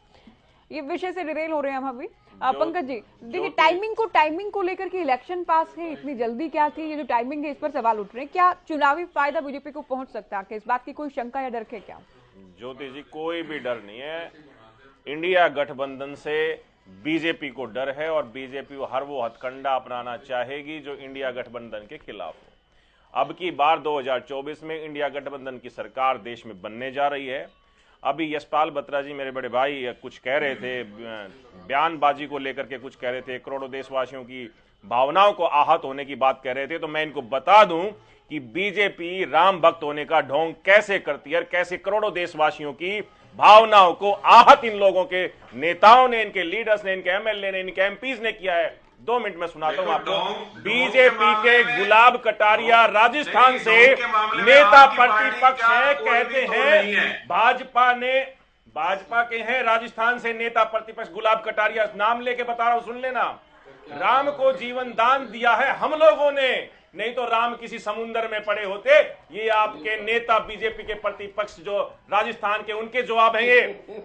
ये विषय से डिरेल हो रहे हैं हम अभी। पंकज जी देखिए, टाइमिंग को लेकर के इलेक्शन पास है, इतनी जल्दी क्या थी, ये जो टाइमिंग है इस पर सवाल उठ रहे हैं। क्या चुनावी फायदा बीजेपी को पहुंच सकता है, इस बात की कोई शंका या डर है क्या? ज्योति जी कोई भी डर नहीं है। इंडिया गठबंधन से बीजेपी को डर है और बीजेपी हर वो हथकंडा अपनाना चाहेगी जो इंडिया गठबंधन के खिलाफ हो। अब की बार 2024 में इंडिया गठबंधन की सरकार देश में बनने जा रही है। अभी यशपाल बत्रा जी मेरे बड़े भाई कुछ कह रहे थे, बयानबाजी को लेकर के कुछ कह रहे थे, करोड़ों देशवासियों की भावनाओं को आहत होने की बात कह रहे थे। तो मैं इनको बता दूं कि बीजेपी राम भक्त होने का ढोंग कैसे करती है और कैसे करोड़ों देशवासियों की भावनाओं को आहत इन लोगों के नेताओं ने, इनके लीडर्स ने, इनके एमएलए ने, इनके एमपीज ने किया है। 2 मिनट में सुनाता हूं आपको। बीजेपी के गुलाब कटारिया राजस्थान से नेता प्रतिपक्ष है, कहते हैं भाजपा के हैं राजस्थान से नेता प्रतिपक्ष गुलाब कटारिया, नाम लेके बता रहा हूं, सुन लेना। राम को जीवन दान दिया है हम लोगों ने, नहीं तो राम किसी समुद्र में पड़े होते। ये आपके नेता बीजेपी के प्रतिपक्ष जो राजस्थान के, उनके जवाब है ये।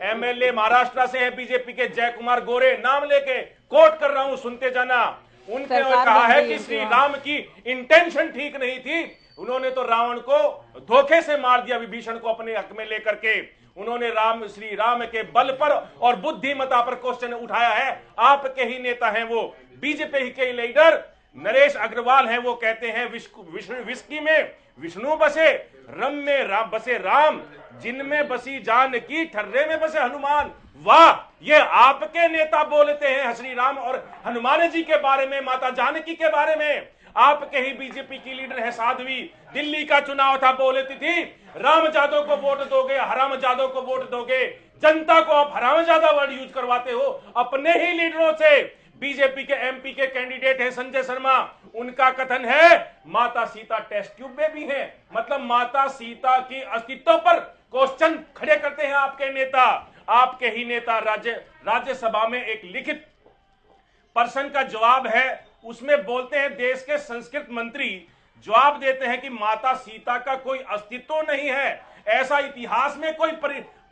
एमएलए महाराष्ट्र से है बीजेपी के जय कुमार गोरे, नाम लेके कोट कर रहा हूं, सुनते जाना। उनने कहा है कि श्री राम की इंटेंशन ठीक नहीं थी, उन्होंने तो रावण को धोखे से मार दिया विभीषण को अपने हक में लेकर के। उन्होंने श्री राम के बल पर और बुद्धिमत्ता पर क्वेश्चन उठाया है। आपके ही नेता हैं वो, बीजेपी के लीडर नरेश अग्रवाल हैं, वो कहते हैं विस्की में विष्णु बसे, रम में बसे राम, जिनमें बसी जानकी, ठर्रे में बसे हनुमान। वाह, ये आपके नेता बोलते हैं श्री राम और हनुमान जी के बारे में, माता जानकी के बारे में। आपके ही बीजेपी की लीडर है साध्वी, दिल्ली का चुनाव था, बोलती थी राम जादव को वोट दोगे, हराम जादव को वोट दोगे। जनता को आप हराम जादा वर्ड यूज करवाते हो अपने ही लीडरों से। बीजेपी के एमपी के कैंडिडेट हैं संजय शर्मा, उनका कथन है माता सीता टेस्ट ट्यूब में भी है, मतलब माता सीता की अस्तित्व पर क्वेश्चन खड़े करते हैं आपके नेता। आपके ही नेता राज्यसभा में एक लिखित प्रश्न का जवाब है, उसमें बोलते हैं देश के संस्कृत मंत्री जवाब देते हैं कि माता सीता का कोई अस्तित्व नहीं है, ऐसा इतिहास में कोई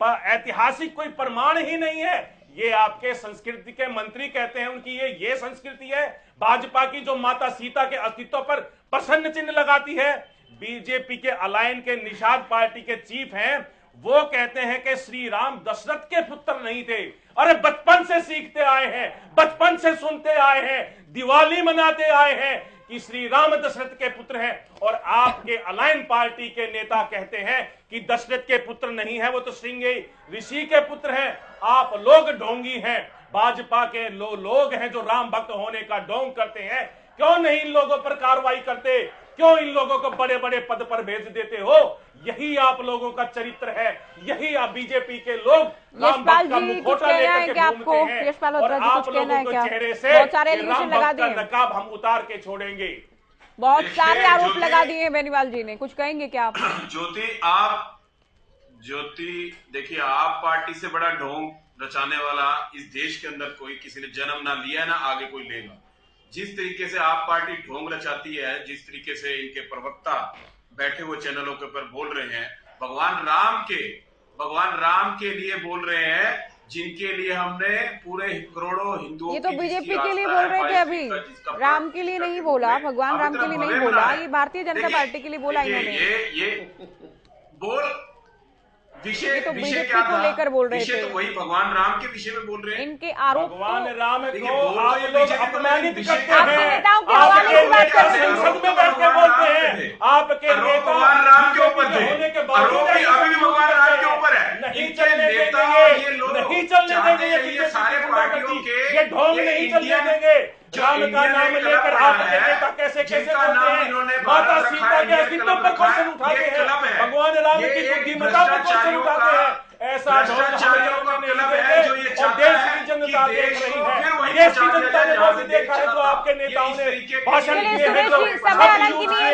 ऐतिहासिक कोई प्रमाण ही नहीं है। ये आपके संस्कृति के मंत्री कहते हैं, उनकी ये संस्कृति है भाजपा की जो माता सीता के अस्तित्व पर प्रश्न चिन्ह लगाती है। बीजेपी के अलायन के निषाद पार्टी के चीफ हैं, वो कहते हैं कि श्री राम दशरथ के पुत्र नहीं थे। अरे बचपन से सीखते आए हैं, बचपन से सुनते आए हैं, दिवाली मनाते आए हैं कि श्री राम दशरथ के पुत्र हैं, और आपके अलायन पार्टी के नेता कहते हैं कि दशरथ के पुत्र नहीं है, वो तो श्रृंगी ऋषि के पुत्र हैं। आप लोग ढोंगी हैं, भाजपा के लोग हैं जो राम भक्त होने का ढोंग करते हैं। क्यों नहीं इन लोगों पर कार्रवाई करते? क्यों इन लोगों को बड़े बड़े पद पर भेज देते हो? यही आप लोगों का चरित्र है, यही आप बीजेपी के लोग राम भक्त का मुखौटा लेकर के घूमते हैं, और आप लोगों को चेहरे से राम भक्त का नकाब हम उतार के छोड़ेंगे। बहुत सारे आरोप लगा दिए हैं बेनीवाल जी ने, कुछ कहेंगे क्या आप? ज्योति देखिए, आप पार्टी से बड़ा ढोंग रचाने वाला इस देश के अंदर कोई किसी ने जन्म ना लिया ना आगे कोई लेगा। जिस तरीके से आप पार्टी ढोंग रचाती है, जिस तरीके से इनके प्रवक्ता बैठे हुए चैनलों के ऊपर बोल रहे हैं, भगवान राम के लिए बोल रहे हैं, जिनके लिए हमने पूरे करोड़ों हिंदुओं, ये तो बीजेपी के लिए बोल रहे थे, अभी राम के लिए नहीं बोला, भगवान राम के लिए नहीं बोला, ये भारतीय जनता पार्टी के लिए बोला इन्होंने। ये बोल विषय तो विषय क्या को लेकर बोल रहे थे, तो वही भगवान राम के विषय में बोल रहे हैं। इनके आरोप भगवान राम को आप लोग अपमानित करते आपके हैं, नेताओं के हवाले से बात करते हैं, संसद में बैठ के बोलते हैं, आपके नेता भगवान राम के ऊपर होने के बावजूद अभी भी भगवान राम के ऊपर है। नहीं चलने देंगे, नहीं चलने देंगे ये सारे पार्टियों के, ये ढोंग नहीं चलने देंगे। राम का नाम लेकर आपके नेता कैसे कैसे बोलते हैं, माता सीता के अस्तित्व पर क्वेश्चन उठाते हैं, भगवान राम की बुद्धिमत्ता पर क्वेश्चन उठाते हैं। ऐसा ढोंग और देश की जनता देख रही है, देश की जनता ने वैसे देखा है जो आपके नेताओं ने भाषण दिए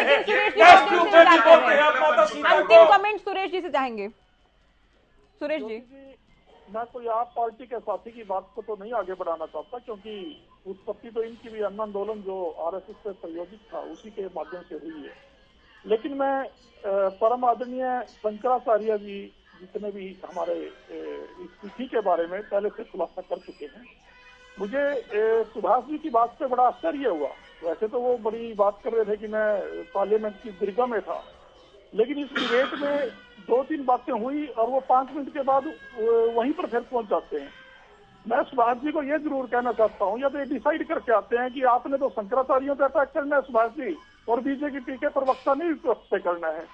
हैं, जो देश के ऊपर भी बोलते हैं आप माता सीता को। अंतिम कमेंट सुरेश जी से चाहेंगे। सुरेश जी, मैं कोई आप पार्टी के साथी की बात को तो नहीं आगे बढ़ाना चाहता, क्योंकि उत्पत्ति तो इनकी भी अन्न आंदोलन जो आरएसएस से प्रायोजित था उसी के माध्यम से हुई है। लेकिन मैं परम आदरणीय शंकराचार्य जी जितने भी हमारे इस तिथि के बारे में पहले से खुलासा कर चुके हैं, मुझे सुभाष जी की बात पे बड़ा आश्चर्य हुआ। वैसे तो वो बड़ी बात कर रहे थे कि मैं पार्लियामेंट की दीर्घा में था, लेकिन इस डिबेट में 2-3 बातें हुई और वो 5 मिनट के बाद वहीं पर फिर पहुंच जाते हैं। मैं सुभाष जी को ये जरूर कहना चाहता हूँ, या तो ये डिसाइड करके आते हैं कि आपने तो शंकराचार्यों पे अटैक करना है सुभाष जी, और बीजेपी के प्रवक्ता नहीं पे करना है।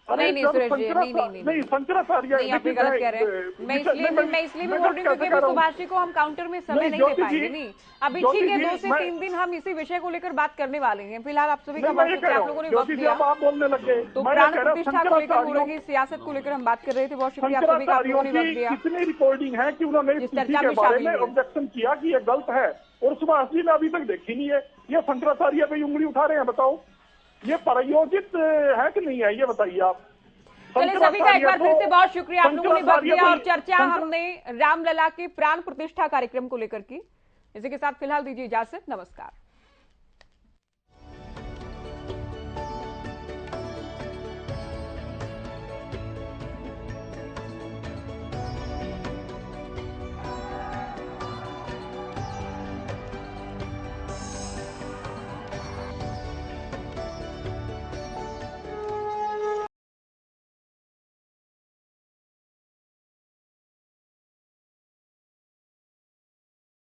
नहीं सुरेश जी, नहीं शंकराचार्य नहीं, आप गलत कह रहे हैं। मैं इसलिए भी बोल रही हूँ क्योंकि सुभाष जी को हम काउंटर में समय नहीं दे पाएंगे। नहीं, अभी ठीक है, 2 से 3 दिन हम इसी विषय को लेकर बात करने वाले हैं। फिलहाल आप सभी आप लोगों ने वक्त दिया, आप बोलने लगे तो प्राण प्रतिष्ठा को लेकर हो रही सियासत को लेकर हम बात कर रहे थे। बहुत शुक्रिया आप सभी का, आप लोगों ने वक्त दिया। कितनी रिकॉर्डिंग है कि उन्होंने इस चर्चा के बारे में ऑब्जेक्शन किया कि ये गलत है, और सुभाष जी ने अभी तक देखी नहीं है। ये शंकराचार्य पे उंगली उठा रहे हैं, बताओ ये प्रायोजित है कि नहीं है, ये बताइए आप। चलिए सभी का एक बार फिर से बहुत शुक्रिया, आप लोगों ने वक्त दिया और चर्चा हमने रामलला के प्राण प्रतिष्ठा कार्यक्रम को लेकर की। इसी के साथ फिलहाल दीजिए इजाजत, नमस्कार।